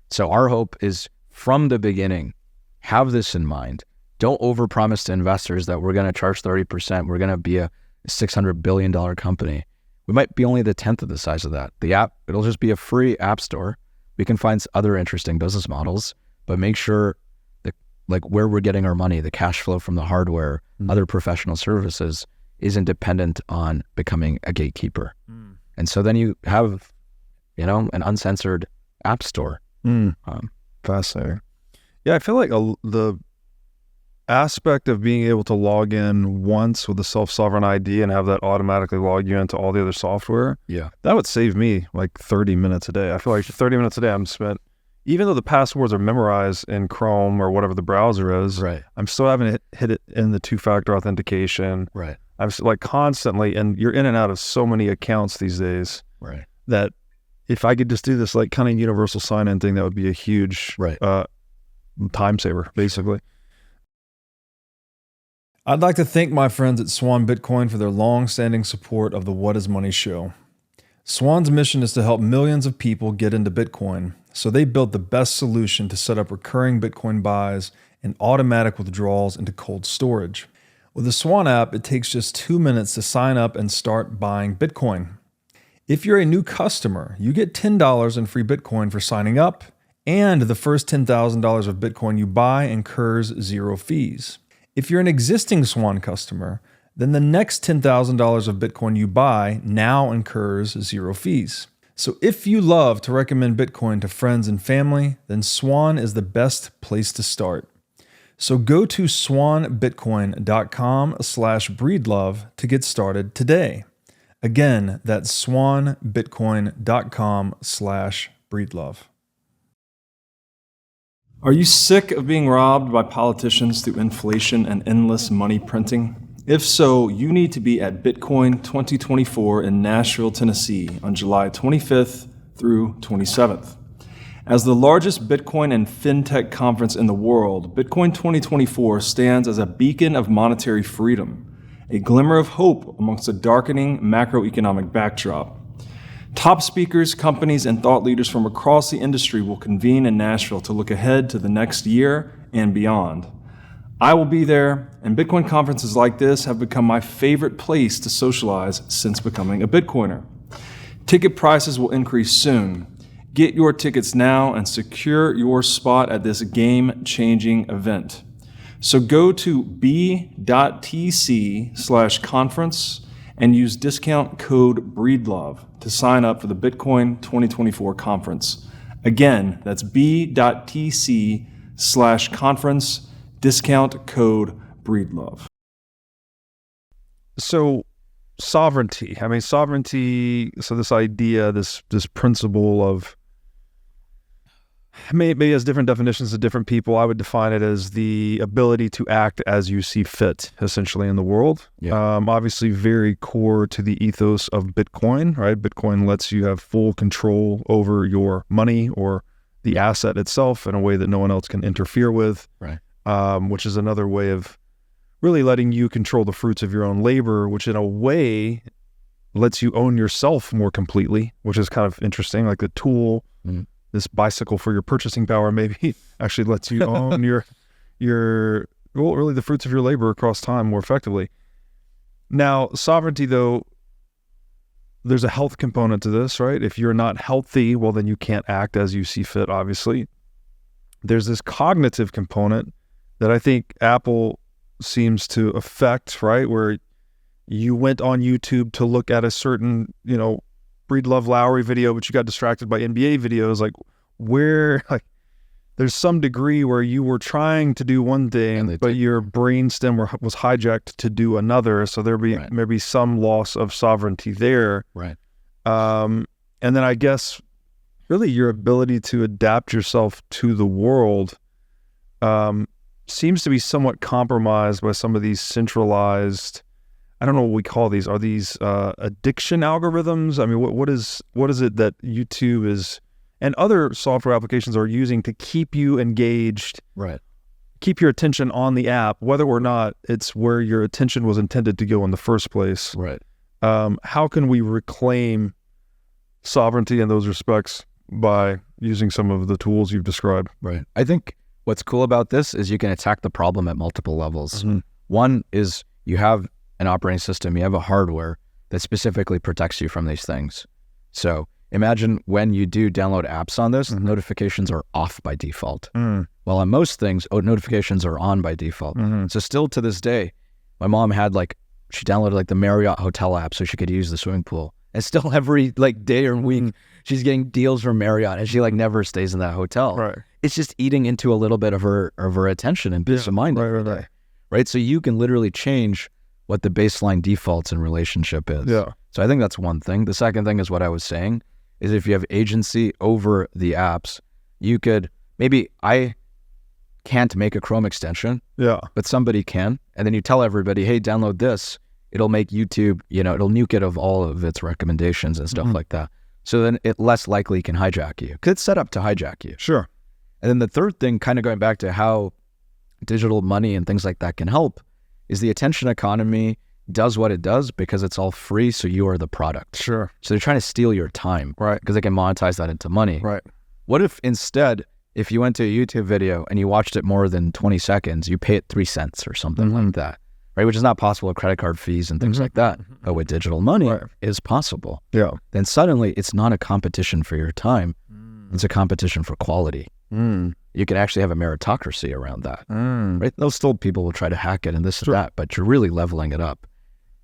So our hope is from the beginning, have this in mind. Don't overpromise to investors that we're going to charge 30%. We're going to be a $600 billion company. We might be only the 10th of the size of that. The app, it'll just be a free app store. We can find other interesting business models, but make sure that like where we're getting our money, the cash flow from the hardware, other professional services, isn't dependent on becoming a gatekeeper. And so then you have, an uncensored app store. Fascinating. Yeah, I feel like the aspect of being able to log in once with a self-sovereign ID and have that automatically log you into all the other software, that would save me like 30 minutes a day. I feel like 30 minutes a day I'm spent, even though the passwords are memorized in Chrome or whatever the browser is, I'm still having to hit it in the two-factor authentication. I'm like constantly, and you're in and out of so many accounts these days that if I could just do this like kind of universal sign-in thing, that would be a huge time saver, basically. I'd like to thank my friends at Swan Bitcoin for their long-standing support of the What is Money show. Swan's mission is to help millions of people get into Bitcoin, so they built the best solution to set up recurring Bitcoin buys and automatic withdrawals into cold storage. With the Swan app, it takes just 2 minutes to sign up and start buying Bitcoin. If you're a new customer, you get $10 in free Bitcoin for signing up, and the first $10,000 of Bitcoin you buy incurs 0 fees. If you're an existing Swan customer, then the next $10,000 of Bitcoin you buy now incurs 0 fees. So if you love to recommend Bitcoin to friends and family, then Swan is the best place to start. So go to swanbitcoin.com/breedlove to get started today. Again, that's swanbitcoin.com/breedlove. Are you sick of being robbed by politicians through inflation and endless money printing? If so, you need to be at Bitcoin 2024 in Nashville, Tennessee on July 25th through 27th. As the largest Bitcoin and Fintech conference in the world, Bitcoin 2024 stands as a beacon of monetary freedom, a glimmer of hope amongst a darkening macroeconomic backdrop. Top speakers, companies, and thought leaders from across the industry will convene in Nashville to look ahead to the next year and beyond. I will be there, and Bitcoin conferences like this have become my favorite place to socialize since becoming a Bitcoiner. Ticket prices will increase soon. Get your tickets now and secure your spot at this game-changing event. So go to b.tc/conference and use discount code BREEDLOVE to sign up for the Bitcoin 2024 conference. Again, that's b.tc/conference, discount code BREEDLOVE. So sovereignty, so this idea, this principle of, maybe has different definitions to different people. I would define it as the ability to act as you see fit, essentially, in the world. Yeah. Obviously very core to the ethos of Bitcoin, right? Bitcoin lets you have full control over your money or the asset itself in a way that no one else can interfere with, Right. Which is another way of really letting you control the fruits of your own labor, which in a way lets you own yourself more completely, which is kind of interesting. Like the tool, this bicycle for your purchasing power maybe actually lets you own really the fruits of your labor across time more effectively. Now, sovereignty, though, there's a health component to this, right? If you're not healthy, well, then you can't act as you see fit, obviously. There's this cognitive component that I think Apple seems to affect, right? Where you went on YouTube to look at a certain, Breedlove Lowry video, but you got distracted by NBA videos. There's some degree where you were trying to do one thing, but your brainstem was hijacked to do another. So there may be some loss of sovereignty there. Right. And then I guess really your ability to adapt yourself to the world seems to be somewhat compromised by some of these centralized, I don't know what we call these. Are these addiction algorithms? I mean, what is it that YouTube is and other software applications are using to keep you engaged, right? Keep your attention on the app, whether or not it's where your attention was intended to go in the first place. Right. How can we reclaim sovereignty in those respects by using some of the tools you've described? Right. I think what's cool about this is you can attack the problem at multiple levels. Mm-hmm. One is you have an operating system, you have a hardware that specifically protects you from these things. So imagine when you do download apps on this, notifications are off by default. Well, on most things, notifications are on by default. So still to this day, my mom had she downloaded the Marriott hotel app so she could use the swimming pool. And still every day or week, she's getting deals from Marriott and she never stays in that hotel. Right. It's just eating into a little bit of her attention and peace of mind. Right. So you can literally change what the baseline defaults in relationship is. Yeah. So I think that's one thing. The second thing is what I was saying is if you have agency over the apps, you could, maybe I can't make a Chrome extension, but somebody can. And then you tell everybody, hey, download this. It'll make YouTube, it'll nuke it of all of its recommendations and stuff like that. So then it less likely can hijack you. Because it's set up to hijack you. Sure. And then the third thing, kind of going back to how digital money and things like that can help, is the attention economy does what it does because it's all free, so you are the product. Sure. So they're trying to steal your time. Right. Because they can monetize that into money. Right. What if instead, if you went to a YouTube video and you watched it more than 20 seconds, you pay it 3 cents or something like that, right? Which is not possible with credit card fees and things like that. But with digital money, is possible. Yeah. Then suddenly it's not a competition for your time. It's a competition for quality. You can actually have a meritocracy around that, right? Those still people will try to hack it and this and that, but you're really leveling it up.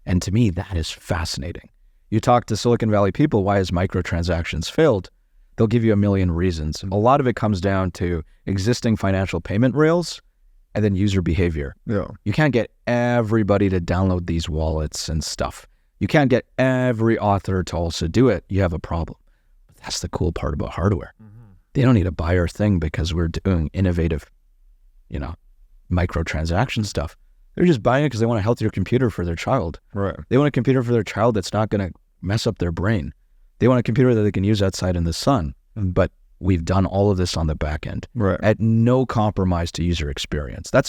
And to me, that is fascinating. You talk to Silicon Valley people, why has microtransactions failed? They'll give you a million reasons. A lot of it comes down to existing financial payment rails and then user behavior. Yeah. You can't get everybody to download these wallets and stuff. You can't get every author to also do it. You have a problem. But that's the cool part about hardware. They don't need to buy our thing because we're doing innovative, microtransaction stuff. They're just buying it because they want a healthier computer for their child. Right. They want a computer for their child that's not going to mess up their brain. They want a computer that they can use outside in the sun. But we've done all of this on the back end at no compromise to user experience. I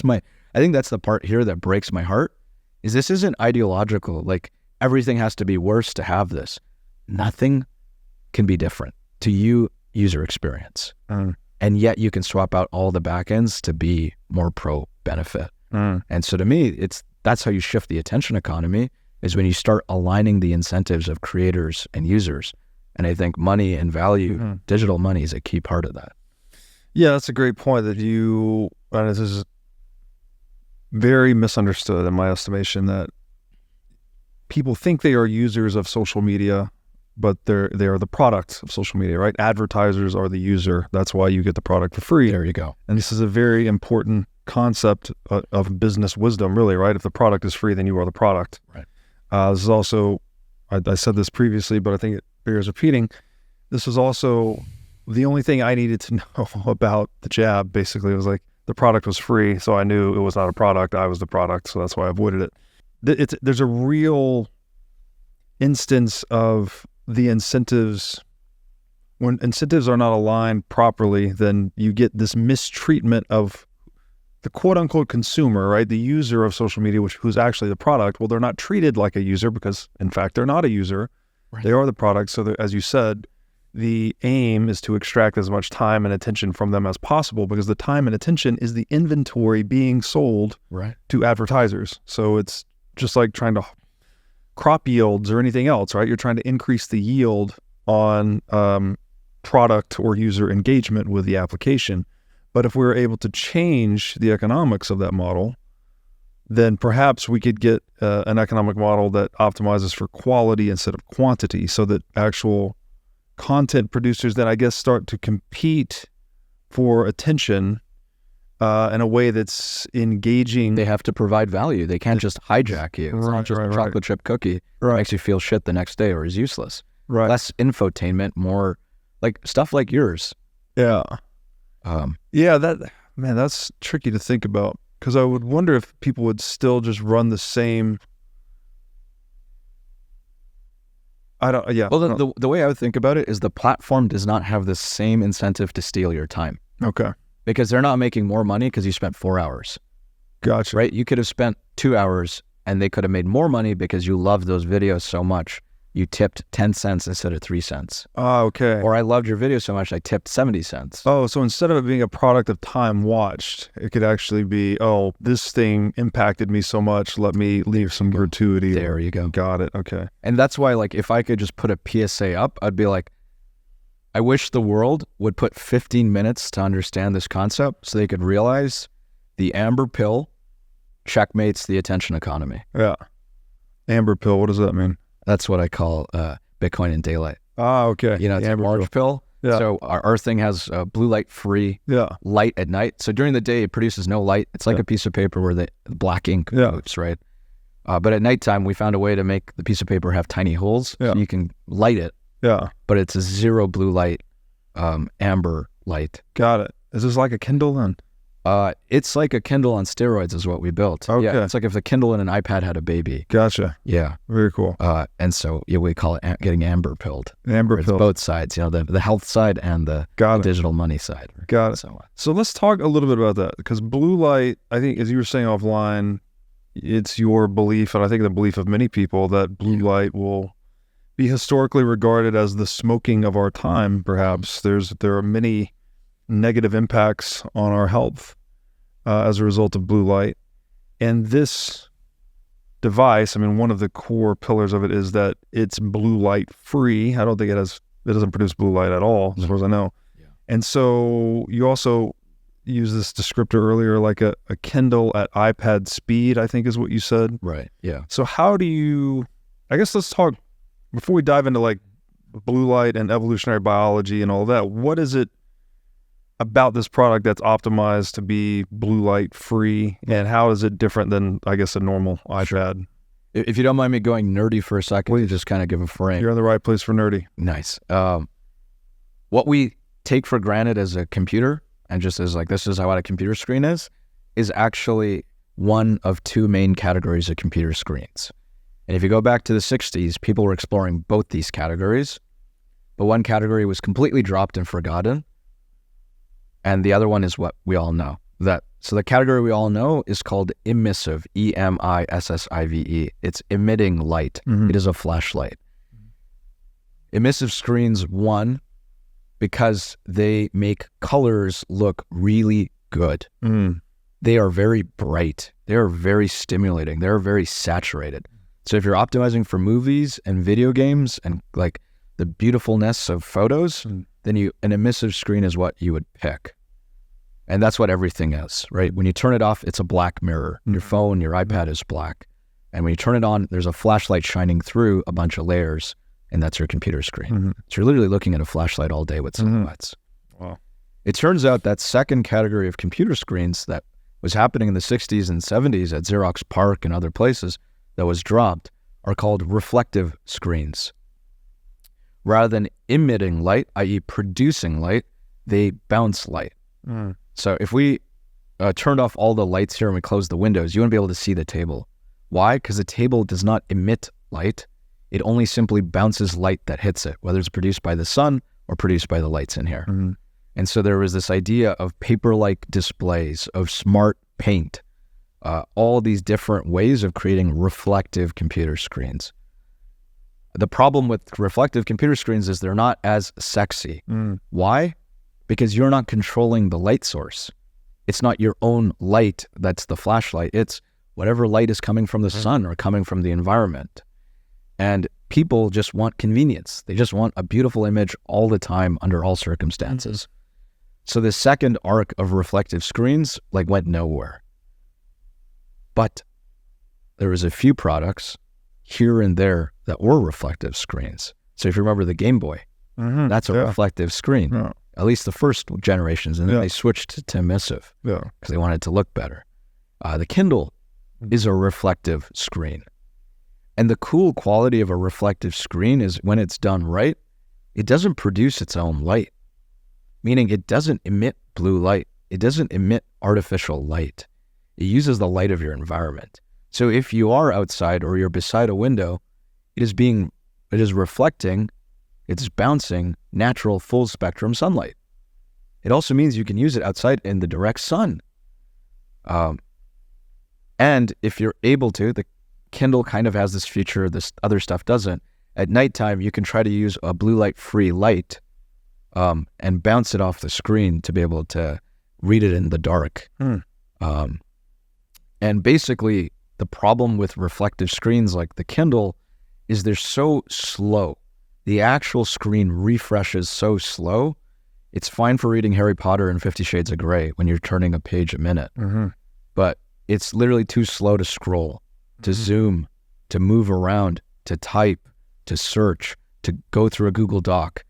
think that's the part here that breaks my heart, is this isn't ideological. Like everything has to be worse to have this. Nothing can be different to you, user experience. And yet you can swap out all the back ends to be more pro benefit. And so to me, that's how you shift the attention economy, is when you start aligning the incentives of creators and users. And I think money and value, digital money is a key part of that. Yeah, that's a great point that and this is very misunderstood in my estimation, that people think they are users of social media, but they are the product of social media, right? Advertisers are the user. That's why you get the product for free. There you go. And this is a very important concept of business wisdom, really, right? If the product is free, then you are the product. Right. This is also, I said this previously, but I think it bears repeating. This was also the only thing I needed to know about the jab. Basically, it was like the product was free, so I knew it was not a product. I was the product, so that's why I avoided it. There's a real instance of the incentives. When incentives are not aligned properly, then you get this mistreatment of the quote-unquote consumer, right? The user of social media, who's actually the product. Well, they're not treated like a user because, in fact, they're not a user. Right. They are the product. So as you said, the aim is to extract as much time and attention from them as possible, because the time and attention is the inventory being sold to advertisers. So it's just like trying to crop yields or anything else, right? You're trying to increase the yield on product or user engagement with the application. But if we were able to change the economics of that model, then perhaps we could get an economic model that optimizes for quality instead of quantity, so that actual content producers then, I guess, start to compete for attention in a way that's engaging. They have to provide value. They can't just hijack you. It's not just a chocolate chip cookie that makes you feel shit the next day or is useless. Right. Less infotainment, more like stuff like yours. Yeah. That's tricky to think about, because I would wonder if people would still just run the same. Well, the way I would think about it is the platform does not have the same incentive to steal your time. Okay. Because they're not making more money because you spent 4 hours. Gotcha. Right? You could have spent 2 hours and they could have made more money because you loved those videos so much. You tipped 10 cents instead of 3 cents. Oh, okay. Or I loved your video so much, I tipped 70 cents. Oh, so instead of it being a product of time watched, it could actually be, this thing impacted me so much, let me leave some gratuity. There you go. Got it. Okay. And that's why, like, if I could just put a PSA up, I'd be like, I wish the world would put 15 minutes to understand this concept so they could realize the amber pill checkmates the attention economy. Yeah. Amber pill, what does that mean? That's what I call Bitcoin in daylight. Ah, okay. You know, it's an orange pill. Yeah. So our thing has blue light free light at night. So during the day, it produces no light. It's like a piece of paper where the black ink moves, right? But at nighttime, we found a way to make the piece of paper have tiny holes so you can light it. Yeah. But it's a zero blue light, amber light. Got it. Is this like a Kindle then? It's like a Kindle on steroids is what we built. Okay. Yeah, it's like if the Kindle and an iPad had a baby. Gotcha. Yeah. Very cool. And so we call it getting amber pilled. Amber pilled. It's both sides, the health side and the digital money side. Got it. So let's talk a little bit about that, because blue light, I think, as you were saying offline, it's your belief, and I think the belief of many people, that blue light will be historically regarded as the smoking of our time, perhaps. There are many negative impacts on our health as a result of blue light. And this device, I mean, one of the core pillars of it is that it's blue light free. I don't think it doesn't produce blue light at all, as far as I know. Yeah. And so you also use this descriptor earlier, like a Kindle at iPad speed, I think is what you said. Right. Yeah. So how do you, I guess let's talk, before we dive into like blue light and evolutionary biology and all that, what is it about this product that's optimized to be blue light free, and how is it different than, I guess, a normal iPad? If you don't mind me going nerdy for a second, please, just kind of give a frame. You're in the right place for nerdy. Nice. What we take for granted as a computer, and just as like, this is how a computer screen is actually one of two main categories of computer screens. And if you go back to the 60s, people were exploring both these categories, but one category was completely dropped and forgotten. And the other one is what we all know. So the category we all know is called emissive, emissive. It's emitting light. Mm-hmm. It is a flashlight. Emissive screens, one, because they make colors look really good. Mm. They are very bright. They are very stimulating. They're very saturated. So if you're optimizing for movies and video games and like the beautifulness of photos, then an emissive screen is what you would pick. And that's what everything is, right? When you turn it off, it's a black mirror. Your phone, your iPad is black. And when you turn it on, there's a flashlight shining through a bunch of layers, and that's your computer screen. Mm-hmm. So you're literally looking at a flashlight all day with silhouettes. Mm-hmm. Wow. It turns out that second category of computer screens that was happening in the 60s and 70s at Xerox PARC and other places that was dropped are called reflective screens. Rather than emitting light, i.e. producing light, they bounce light. Mm. So if we turned off all the lights here and we closed the windows, you wouldn't be able to see the table. Why? Because the table does not emit light. It only simply bounces light that hits it, whether it's produced by the sun or produced by the lights in here. Mm-hmm. And so there was this idea of paper-like displays, of smart paint, all these different ways of creating reflective computer screens. The problem with reflective computer screens is they're not as sexy. Mm. Why? Because you're not controlling the light source. It's not your own light that's the flashlight. It's whatever light is coming from the sun or coming from the environment. And people just want convenience. They just want a beautiful image all the time under all circumstances. Mm-hmm. So the second arc of reflective screens went nowhere. But there was a few products here and there that were reflective screens. So if you remember the Game Boy, that's a reflective screen. Yeah. At least the first generations, and then they switched to emissive because they wanted it to look better. The Kindle is a reflective screen. And the cool quality of a reflective screen is when it's done right, it doesn't produce its own light, meaning it doesn't emit blue light. It doesn't emit artificial light. It uses the light of your environment. So if you are outside or you're beside a window, it is reflecting, it's bouncing natural full spectrum sunlight. It also means you can use it outside in the direct sun. And if you're able to, the Kindle kind of has this feature, this other stuff doesn't. At nighttime, you can try to use a blue light free light and bounce it off the screen to be able to read it in the dark. And basically, the problem with reflective screens like the Kindle is they're so slow. The actual screen refreshes so slow. It's fine for reading Harry Potter and 50 Shades of Grey when you're turning a page a minute. Mm-hmm. But it's literally too slow to scroll, to zoom, to move around, to type, to search, to go through a Google Doc,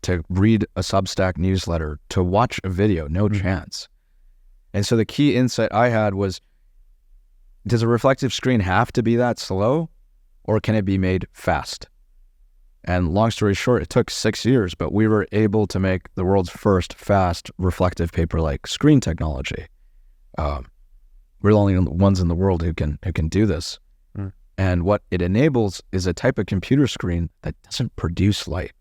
to read a Substack newsletter, to watch a video. No chance. And so the key insight I had was, does a reflective screen have to be that slow, or can it be made fast? And long story short, it took 6 years, but we were able to make the world's first fast reflective paper-like screen technology. We're the only ones in the world who can do this. And what it enables is a type of computer screen that doesn't produce light.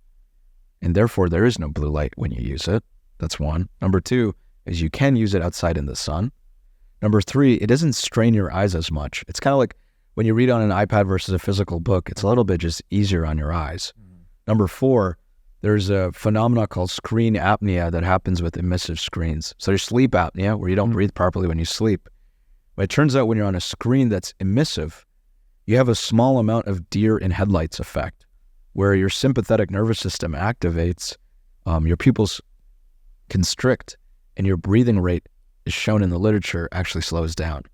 And therefore, there is no blue light when you use it. That's one. Number two is you can use it outside in the sun. Number three, it doesn't strain your eyes as much. It's kind of like when you read on an iPad versus a physical book, it's a little bit just easier on your eyes. Number four, there's a phenomenon called screen apnea that happens with emissive screens. So there's sleep apnea, where you don't breathe properly when you sleep. But it turns out when you're on a screen that's emissive, you have a small amount of deer in headlights effect, where your sympathetic nervous system activates, your pupils constrict, and your breathing rate is shown in the literature actually slows down.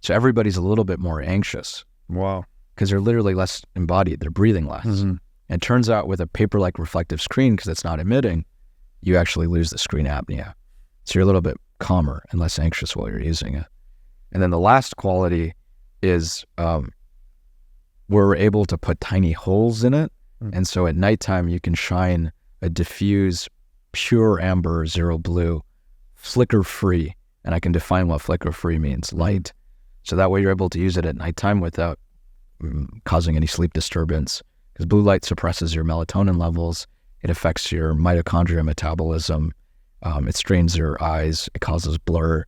So everybody's a little bit more anxious. Wow. Because they're literally less embodied. They're breathing less. And it turns out with a paper-like reflective screen, because it's not emitting, you actually lose the screen apnea. So you're a little bit calmer and less anxious while you're using it. And then the last quality is we're able to put tiny holes in it. And so at nighttime, you can shine a diffuse, pure amber, zero blue, flicker-free. And I can define what flicker-free means, light. So that way you're able to use it at nighttime without causing any sleep disturbance. Because blue light suppresses your melatonin levels. It affects your mitochondria metabolism. It strains your eyes. It causes blur.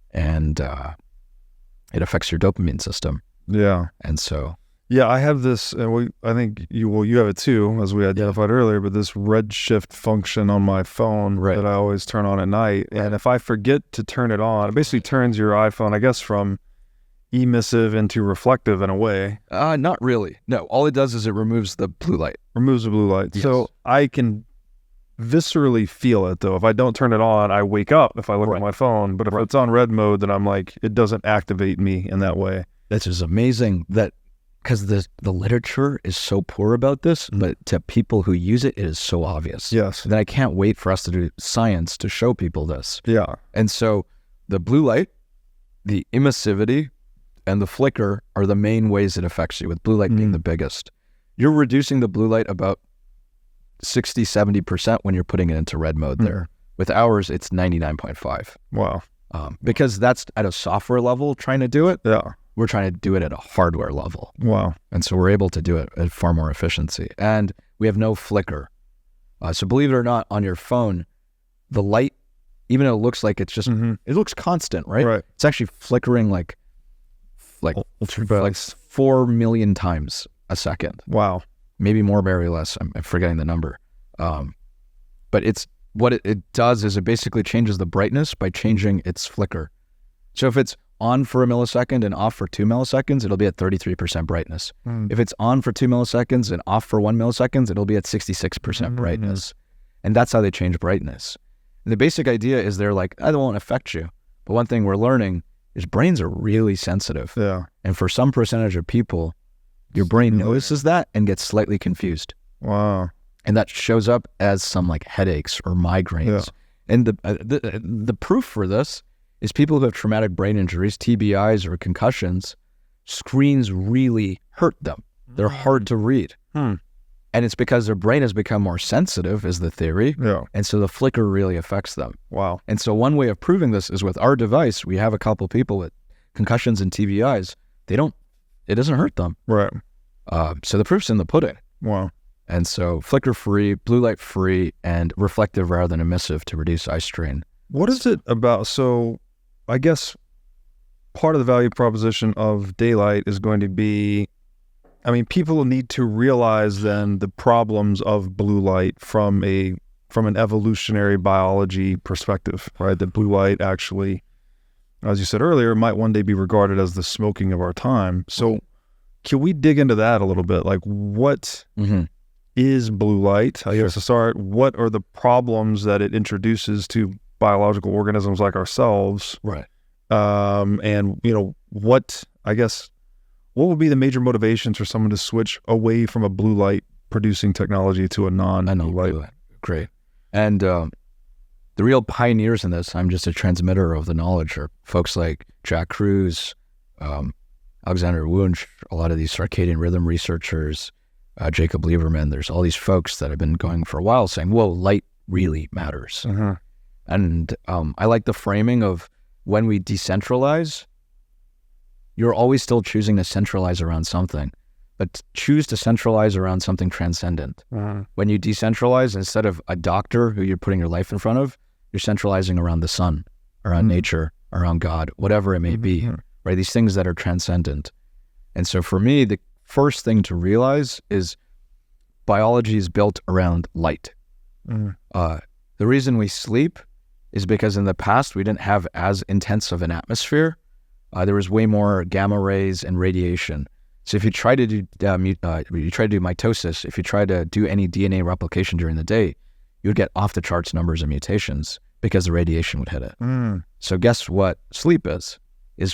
And it affects your dopamine system. Yeah. And so... Yeah, I have this, and I think you have it too, as we identified earlier, but this redshift function on my phone that I always turn on at night. And if I forget to turn it on, it basically turns your iPhone, I guess, from emissive into reflective in a way. Not really. No, all it does is it removes the blue light. Removes the blue light. Yes. So I can viscerally feel it, though. If I don't turn it on, I wake up if I look at my phone. But if it's on red mode, then I'm like, it doesn't activate me in that way. This is amazing that... Because the literature is so poor about this, but to people who use it, it is so obvious. Yes. And then I can't wait for us to do science to show people this. Yeah. And so the blue light, the emissivity, and the flicker are the main ways it affects you, with blue light being the biggest. You're reducing the blue light about 60, 70% when you're putting it into red mode there. With ours, it's 99.5. Wow. Because that's at a software level trying to do it. Yeah. We're trying to do it at a hardware level. Wow. And so we're able to do it at far more efficiency. And we have no flicker. So believe it or not, on your phone, the light, even though it looks like it's just, it looks constant, right? Right. It's actually flickering like 4 million times a second. Wow. Maybe more, maybe less. I'm forgetting the number. But it's what it does is it basically changes the brightness by changing its flicker. So if it's on for a millisecond and off for 2 milliseconds, it'll be at 33% brightness. If it's on for 2 milliseconds and off for 1 millisecond, it'll be at 66% brightness. And that's how they change brightness. And the basic idea is they're like, that won't affect you. But one thing we're learning is brains are really sensitive. Yeah. And for some percentage of people, your brain notices that and gets slightly confused. Wow. And that shows up as some like headaches or migraines. Yeah. And the proof for this is people who have traumatic brain injuries, TBIs or concussions, screens really hurt them. They're hard to read. And it's because their brain has become more sensitive, is the theory. Yeah. And so the flicker really affects them. Wow. And so one way of proving this is with our device. We have a couple people with concussions and TBIs. It doesn't hurt them. Right. So the proof's in the pudding. Wow. And so flicker-free, blue light-free, and reflective rather than emissive to reduce eye strain. What is it about? So I guess part of the value proposition of daylight is going to be, I mean, people need to realize then the problems of blue light from an evolutionary biology perspective, right? That blue light actually, as you said earlier, might one day be regarded as the smoking of our time. So can we dig into that a little bit? Like what is blue light? I guess to start, what are the problems that it introduces to biological organisms like ourselves? Right. And what would be the major motivations for someone to switch away from a blue light producing technology to a non-blue light? Great. And the real pioneers in this, I'm just a transmitter of the knowledge, are folks like Jack Kruse, Alexander Wunsch, a lot of these circadian rhythm researchers, Jacob Lieberman. There's all these folks that have been going for a while saying, whoa, light really matters. And I like the framing of when we decentralize, you're always still choosing to centralize around something, but choose to centralize around something transcendent. When you decentralize, instead of a doctor who you're putting your life in front of, you're centralizing around the sun, around nature, around God, whatever it may be, right? These things that are transcendent. And so for me, the first thing to realize is biology is built around light. The reason we sleep is because in the past we didn't have as intense of an atmosphere. There was way more gamma rays and radiation. So if you try to do mitosis, if you try to do any DNA replication during the day, you would get off the charts numbers of mutations because the radiation would hit it. So guess what sleep is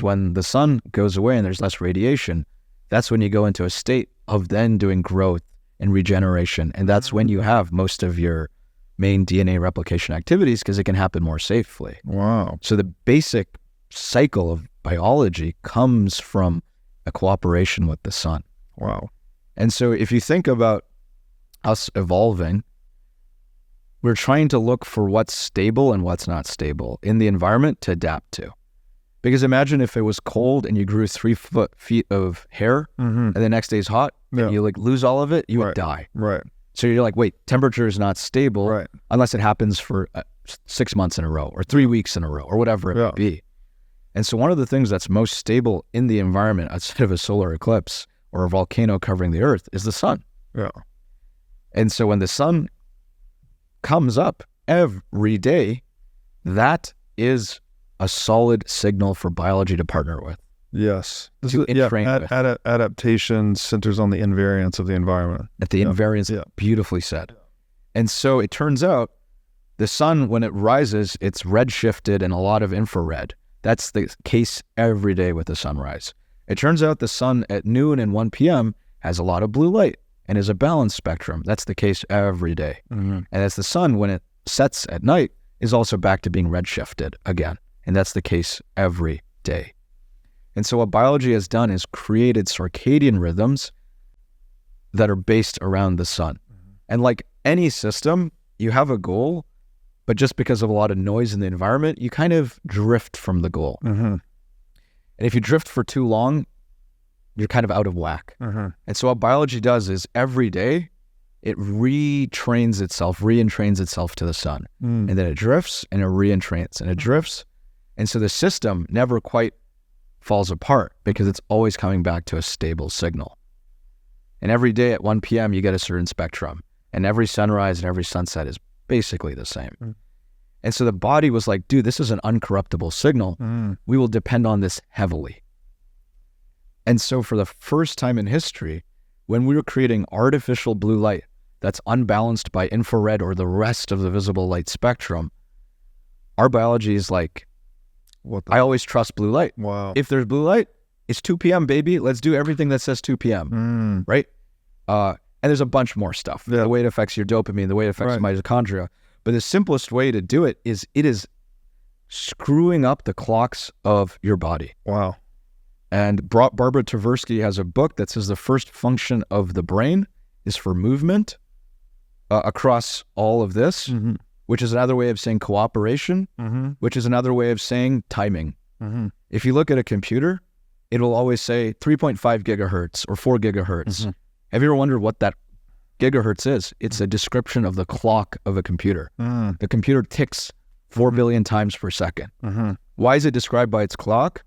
when the sun goes away and there's less radiation, that's when you go into a state of then doing growth and regeneration. And that's when you have most of your main DNA replication activities because it can happen more safely. Wow. So the basic cycle of biology comes from a cooperation with the sun. Wow. And so if you think about us evolving, we're trying to look for what's stable and what's not stable in the environment to adapt to. Because imagine if it was cold and you grew 3 feet of hair and the next day's hot and you like lose all of it, you would die. Right. So you're like, wait, temperature is not stable unless it happens for 6 months in a row or 3 weeks in a row or whatever it may be. And so one of the things that's most stable in the environment outside of a solar eclipse or a volcano covering the earth is the sun. Yeah. And so when the sun comes up every day, that is a solid signal for biology to partner with. Yes. Adaptation centers on the invariance of the environment. At the invariance, beautifully said. And so it turns out the sun, when it rises, it's red shifted and a lot of infrared. That's the case every day with the sunrise. It turns out the sun at noon and 1 p.m. has a lot of blue light and is a balanced spectrum. That's the case every day. And as the sun, when it sets at night, is also back to being red shifted again. And that's the case every day. And so what biology has done is created circadian rhythms that are based around the sun. And like any system, you have a goal, but just because of a lot of noise in the environment, you kind of drift from the goal. And if you drift for too long, you're kind of out of whack. And so what biology does is every day, it retrains itself to the sun. And then it drifts and it re-entrains and it drifts. And so the system never quite falls apart because it's always coming back to a stable signal. And every day at 1 p.m., you get a certain spectrum. And every sunrise and every sunset is basically the same. And so the body was like, dude, this is an uncorruptible signal. We will depend on this heavily. And so for the first time in history, when we were creating artificial blue light that's unbalanced by infrared or the rest of the visible light spectrum, our biology is like, I always trust blue light. Wow. If there's blue light, it's 2 p.m., baby. Let's do everything that says 2 p.m., right? And there's a bunch more stuff. The way it affects your dopamine, the way it affects mitochondria. But the simplest way to do it is screwing up the clocks of your body. Wow. And Barbara Tversky has a book that says the first function of the brain is for movement across all of this, which is another way of saying cooperation, which is another way of saying timing. If you look at a computer, it'll always say 3.5 gigahertz or 4 gigahertz. Have you ever wondered what that gigahertz is? It's a description of the clock of a computer. The computer ticks 4 billion times per second. Why is it described by its clock?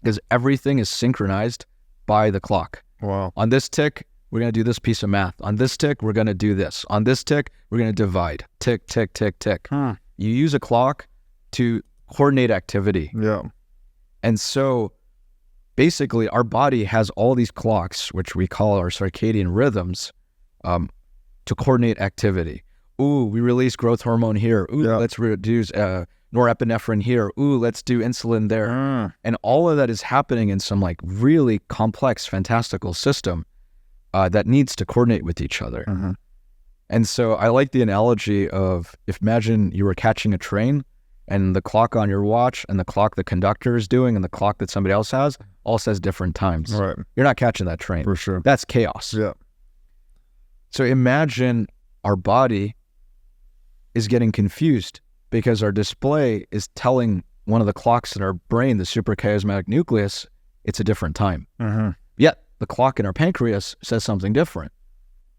Because everything is synchronized by the clock. Wow. On this tick, we're going to do this piece of math. On this tick, we're going to do this. On this tick, we're going to divide. Tick, tick, tick, tick. You use a clock to coordinate activity. Yeah. And so basically our body has all these clocks, which we call our circadian rhythms, to coordinate activity. Ooh, we release growth hormone here. Ooh, let's reduce norepinephrine here. Ooh, let's do insulin there. And all of that is happening in some like really complex, fantastical system that needs to coordinate with each other. And so I like the analogy of, if imagine you were catching a train and the clock on your watch and the clock the conductor is doing and the clock that somebody else has all says different times. Right. You're not catching that train. For sure. That's chaos. Yeah. So imagine our body is getting confused because our display is telling one of the clocks in our brain, the suprachiasmatic nucleus, it's a different time. Yet the clock in our pancreas says something different.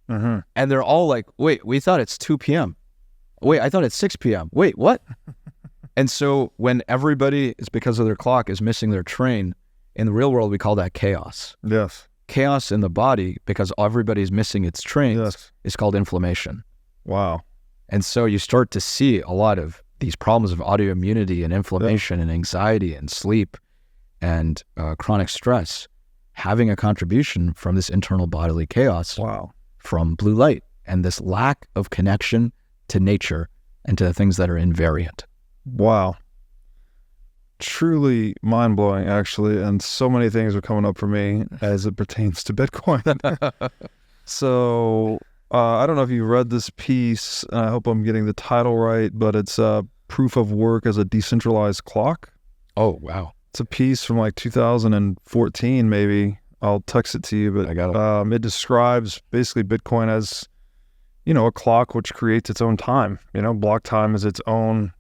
And they're all like, wait, we thought it's 2 p.m. Wait, I thought it's 6 p.m. Wait, what? And so when everybody is, because of their clock, is missing their train, in the real world, we call that chaos. Yes. Chaos in the body, because everybody's missing its trains, is called inflammation. Wow. And so you start to see a lot of these problems of autoimmunity and inflammation and anxiety and sleep and chronic stress having a contribution from this internal bodily chaos from blue light and this lack of connection to nature and to the things that are invariant. Wow. Truly mind-blowing, actually, and so many things are coming up for me as it pertains to Bitcoin. So I don't know if you read this piece, and I hope I'm getting the title right, but it's Proof of Work as a Decentralized Clock. Oh, wow. It's a piece from like 2014, maybe. I'll text it to you, but I got it describes basically Bitcoin as, a clock which creates its own time. Block time is its own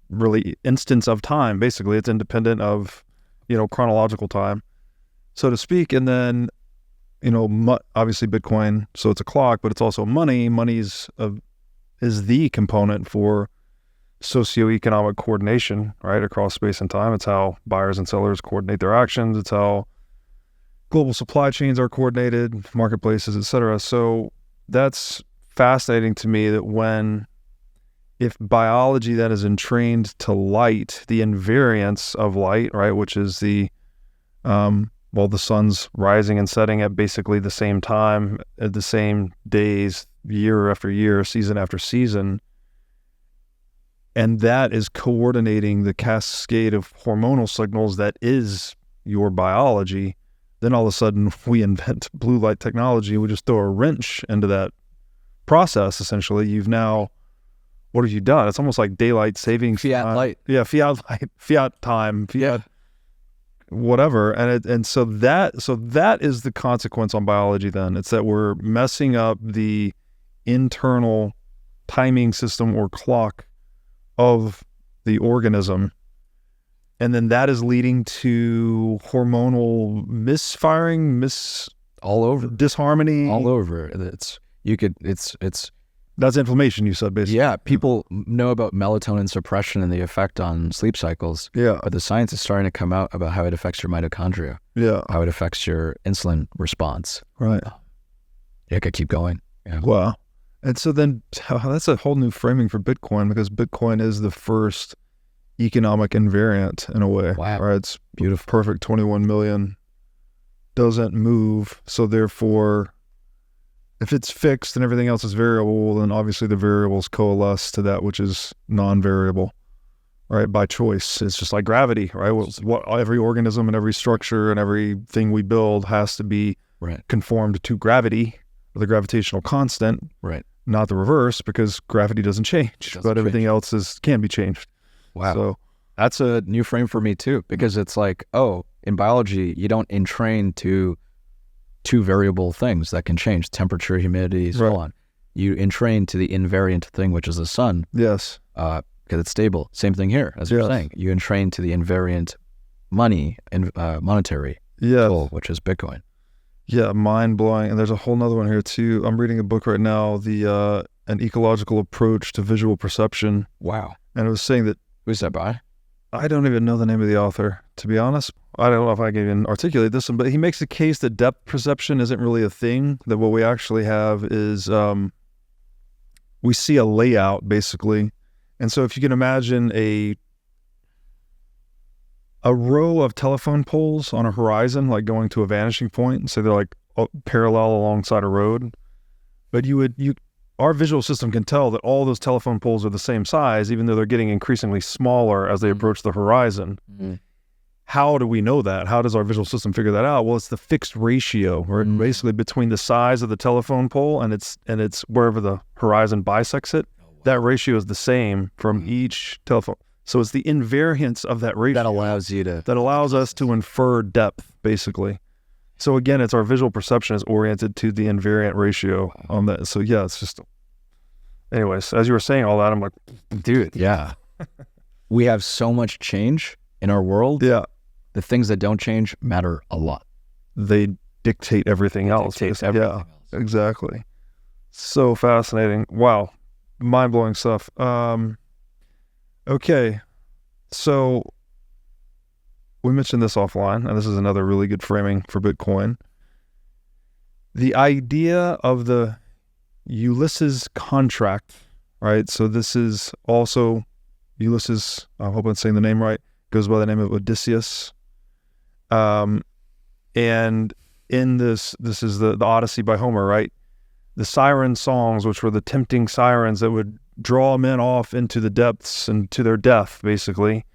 really instance of time. Basically, it's independent of, chronological time, so to speak. And then, obviously Bitcoin, so it's a clock, but it's also money. Money is the component for socioeconomic coordination, right, across space and time. It's how buyers and sellers coordinate their actions. It's how global supply chains are coordinated, marketplaces, etc. So that's fascinating to me, that if biology that is entrained to light, the invariance of light, right, which is the sun's rising and setting at basically the same time, at the same days, year after year, season after season, and that is coordinating the cascade of hormonal signals that is your biology, then all of a sudden we invent blue light technology. We just throw a wrench into that process, essentially. What have you done? It's almost like daylight savings Fiat time. light. Yeah, fiat light, fiat time, fiat whatever. And so that is the consequence on biology then. It's that we're messing up the internal timing system or clock of the organism, and then that is leading to hormonal misfiring, all over, disharmony, all over. That's inflammation, you said, basically. Yeah, people know about melatonin suppression and the effect on sleep cycles. Yeah. But the science is starting to come out about how it affects your mitochondria. Yeah. How it affects your insulin response. Right. Yeah, I could keep going. Yeah. Wow. And so then that's a whole new framing for Bitcoin, because Bitcoin is the first economic invariant in a way. Wow. Right? It's Beautiful. Perfect 21 million, doesn't move. So therefore, if it's fixed and everything else is variable, then obviously the variables coalesce to that which is non-variable, right? By choice. It's just like gravity, right? What every organism and every structure and everything we build has to be conformed to gravity, or the gravitational constant, right? Not the reverse, because gravity doesn't change, but everything else can be changed. Wow. So that's a new frame for me too, because it's like, in biology, you don't entrain to two variable things that can change: temperature, humidity, so on. You entrain to the invariant thing, which is the sun. Yes. Because it's stable. Same thing here, as you're saying. You entrain to the invariant money, monetary tool, which is Bitcoin. Yeah, mind-blowing. And there's a whole nother one here too. I'm reading a book right now, An Ecological Approach to Visual Perception. Wow. And it was saying that... Who's that by? I don't even know the name of the author, to be honest. I don't know if I can even articulate this one, but he makes the case that depth perception isn't really a thing, that what we actually have is we see a layout, basically. And so if you can imagine a row of telephone poles on a horizon, like going to a vanishing point, so they're like parallel alongside a road, but our visual system can tell that all those telephone poles are the same size, even though they're getting increasingly smaller as they approach the horizon. Mm-hmm. How do we know that? How does our visual system figure that out? Well, it's the fixed ratio, right? Basically between the size of the telephone pole and it's wherever the horizon bisects it. Oh, wow. That ratio is the same from each telephone. So it's the invariance of that ratio that allows us to infer depth, basically. So again, it's our visual perception is oriented to the invariant ratio on that. So yeah, it's just, anyways, as you were saying all that, I'm like, dude, yeah. We have so much change in our world. Yeah. The things that don't change matter a lot. They dictate everything else. Yeah, exactly. So fascinating. Wow. Mind-blowing stuff. Okay. So we mentioned this offline, and this is another really good framing for Bitcoin. The idea of the Ulysses contract, right? So this is also Ulysses, I hope I'm saying the name right, goes by the name of Odysseus. And in this is the Odyssey by Homer, right? The siren songs, which were the tempting sirens that would draw men off into the depths and to their death, basically,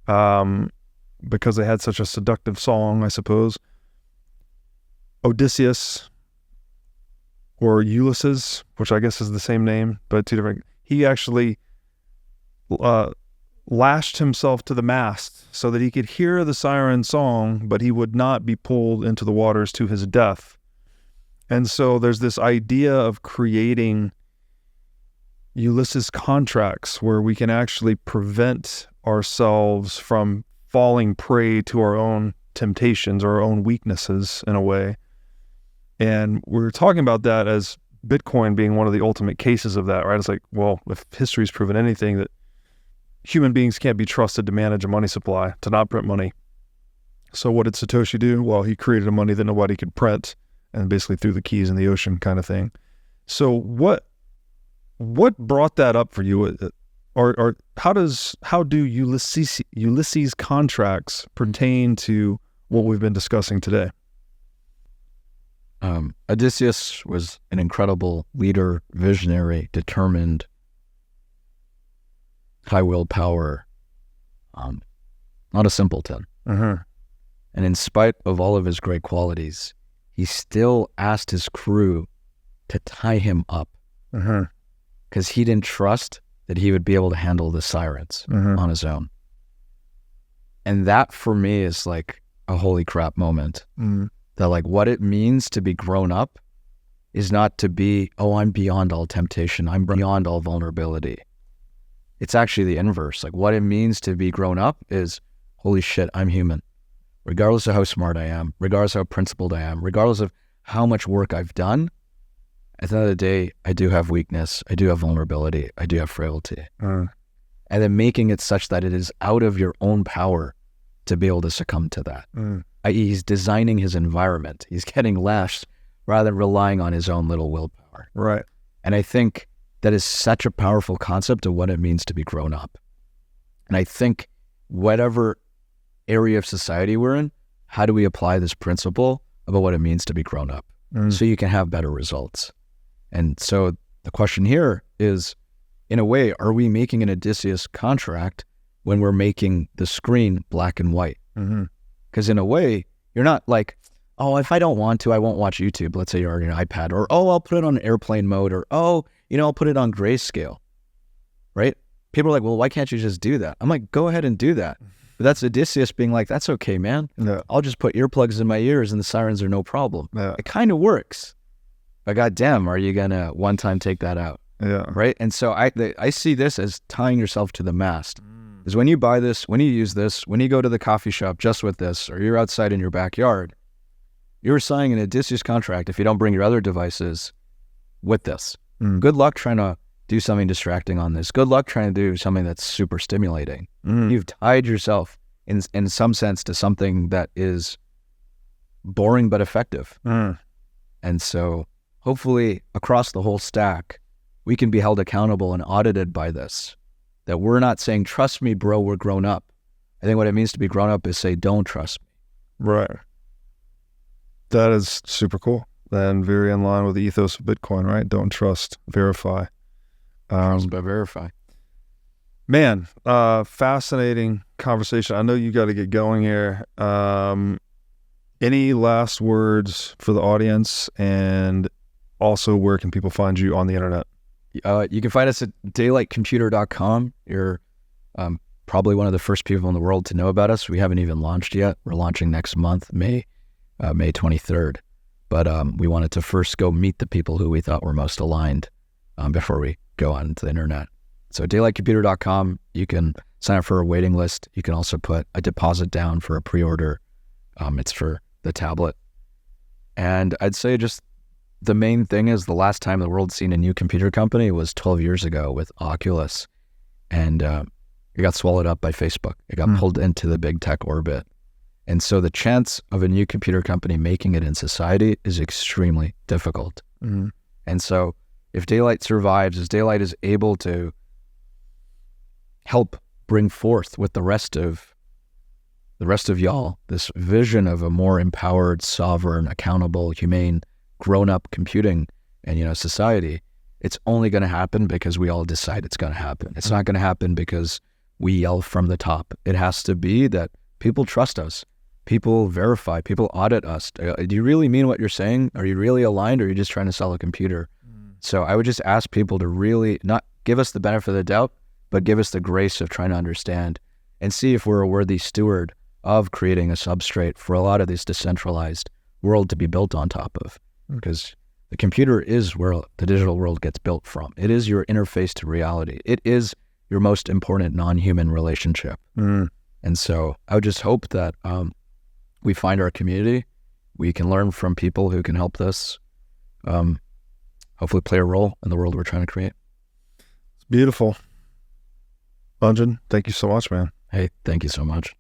because they had such a seductive song, I suppose. Odysseus, or Ulysses, which I guess is the same name, but two different. He actually lashed himself to the mast so that he could hear the siren song, but he would not be pulled into the waters to his death. And so there's this idea of creating Ulysses contracts where we can actually prevent ourselves from falling prey to our own temptations or our own weaknesses in a way. And we're talking about that as Bitcoin being one of the ultimate cases of that, right? It's like, well, if history's proven anything, that human beings can't be trusted to manage a money supply, to not print money. So what did Satoshi do? Well, he created a money that nobody could print and basically threw the keys in the ocean kind of thing. So what brought that up for you? Or how do Ulysses contracts pertain to what we've been discussing today? Odysseus was an incredible leader, visionary, determined, high willpower, not a simpleton. Uh-huh. And in spite of all of his great qualities, he still asked his crew to tie him up because he didn't trust that he would be able to handle the sirens on his own. And that for me is like a holy crap moment. That like what it means to be grown up is not to be, oh, I'm beyond all temptation, I'm beyond all vulnerability. It's actually the inverse. Like what it means to be grown up is, holy shit, I'm human. Regardless of how smart I am, regardless of how principled I am, regardless of how much work I've done, at the end of the day, I do have weakness, I do have vulnerability, I do have frailty. And then making it such that it is out of your own power to be able to succumb to that. I.e., he's designing his environment. He's getting lashed rather than relying on his own little willpower. Right. And I think that is such a powerful concept of what it means to be grown up. And I think whatever area of society we're in, how do we apply this principle about what it means to be grown up so you can have better results? And so the question here is, in a way, are we making an Odysseus contract when we're making the screen black and white? Because in a way, you're not like, oh, if I don't want to, I won't watch YouTube. Let's say you're on an iPad, or, oh, I'll put it on airplane mode, or, oh, I'll put it on grayscale, right? People are like, well, why can't you just do that? I'm like, go ahead and do that. But that's Odysseus being like, that's okay, man. Yeah. I'll just put earplugs in my ears and the sirens are no problem. Yeah. It kind of works. But goddamn, are you going to one time take that out? Yeah. Right? And so I see this as tying yourself to the mast. Because when you buy this, when you use this, when you go to the coffee shop just with this, or you're outside in your backyard, you're signing an Odysseus contract if you don't bring your other devices with this. Good luck trying to do something distracting on this. Good luck trying to do something that's super stimulating. You've tied yourself in some sense to something that is boring but effective. And so hopefully across the whole stack, we can be held accountable and audited by this. That we're not saying, trust me, bro, we're grown up. I think what it means to be grown up is say, don't trust me. Right. That is super cool. And very in line with the ethos of Bitcoin, right? Don't trust, verify. Trust but verify. Man, fascinating conversation. I know you got to get going here. Any last words for the audience? And also, where can people find you on the internet? You can find us at daylightcomputer.com. You're probably one of the first people in the world to know about us. We haven't even launched yet. We're launching next month, May 23rd. But we wanted to first go meet the people who we thought were most aligned before we go on to the internet. So daylightcomputer.com, you can sign up for a waiting list. You can also put a deposit down for a pre-order. It's for the tablet. And I'd say just the main thing is the last time the world's seen a new computer company was 12 years ago with Oculus. And it got swallowed up by Facebook. It got pulled into the big tech orbit. And so the chance of a new computer company making it in society is extremely difficult. And so if Daylight survives, as Daylight is able to help bring forth with the rest of the rest of y'all, this vision of a more empowered, sovereign, accountable, humane, grown-up computing and, society, it's only going to happen because we all decide it's going to happen. It's not going to happen because we yell from the top. It has to be that people trust us. People verify, people audit us. Do you really mean what you're saying? Are you really aligned, or are you just trying to sell a computer? So I would just ask people to really not give us the benefit of the doubt, but give us the grace of trying to understand and see if we're a worthy steward of creating a substrate for a lot of this decentralized world to be built on top of. Because the computer is where the digital world gets built from. It is your interface to reality. It is your most important non-human relationship. And so I would just hope that we find our community. We can learn from people who can help us hopefully play a role in the world we're trying to create. It's beautiful. Anjan, thank you so much, man. Hey, thank you so much.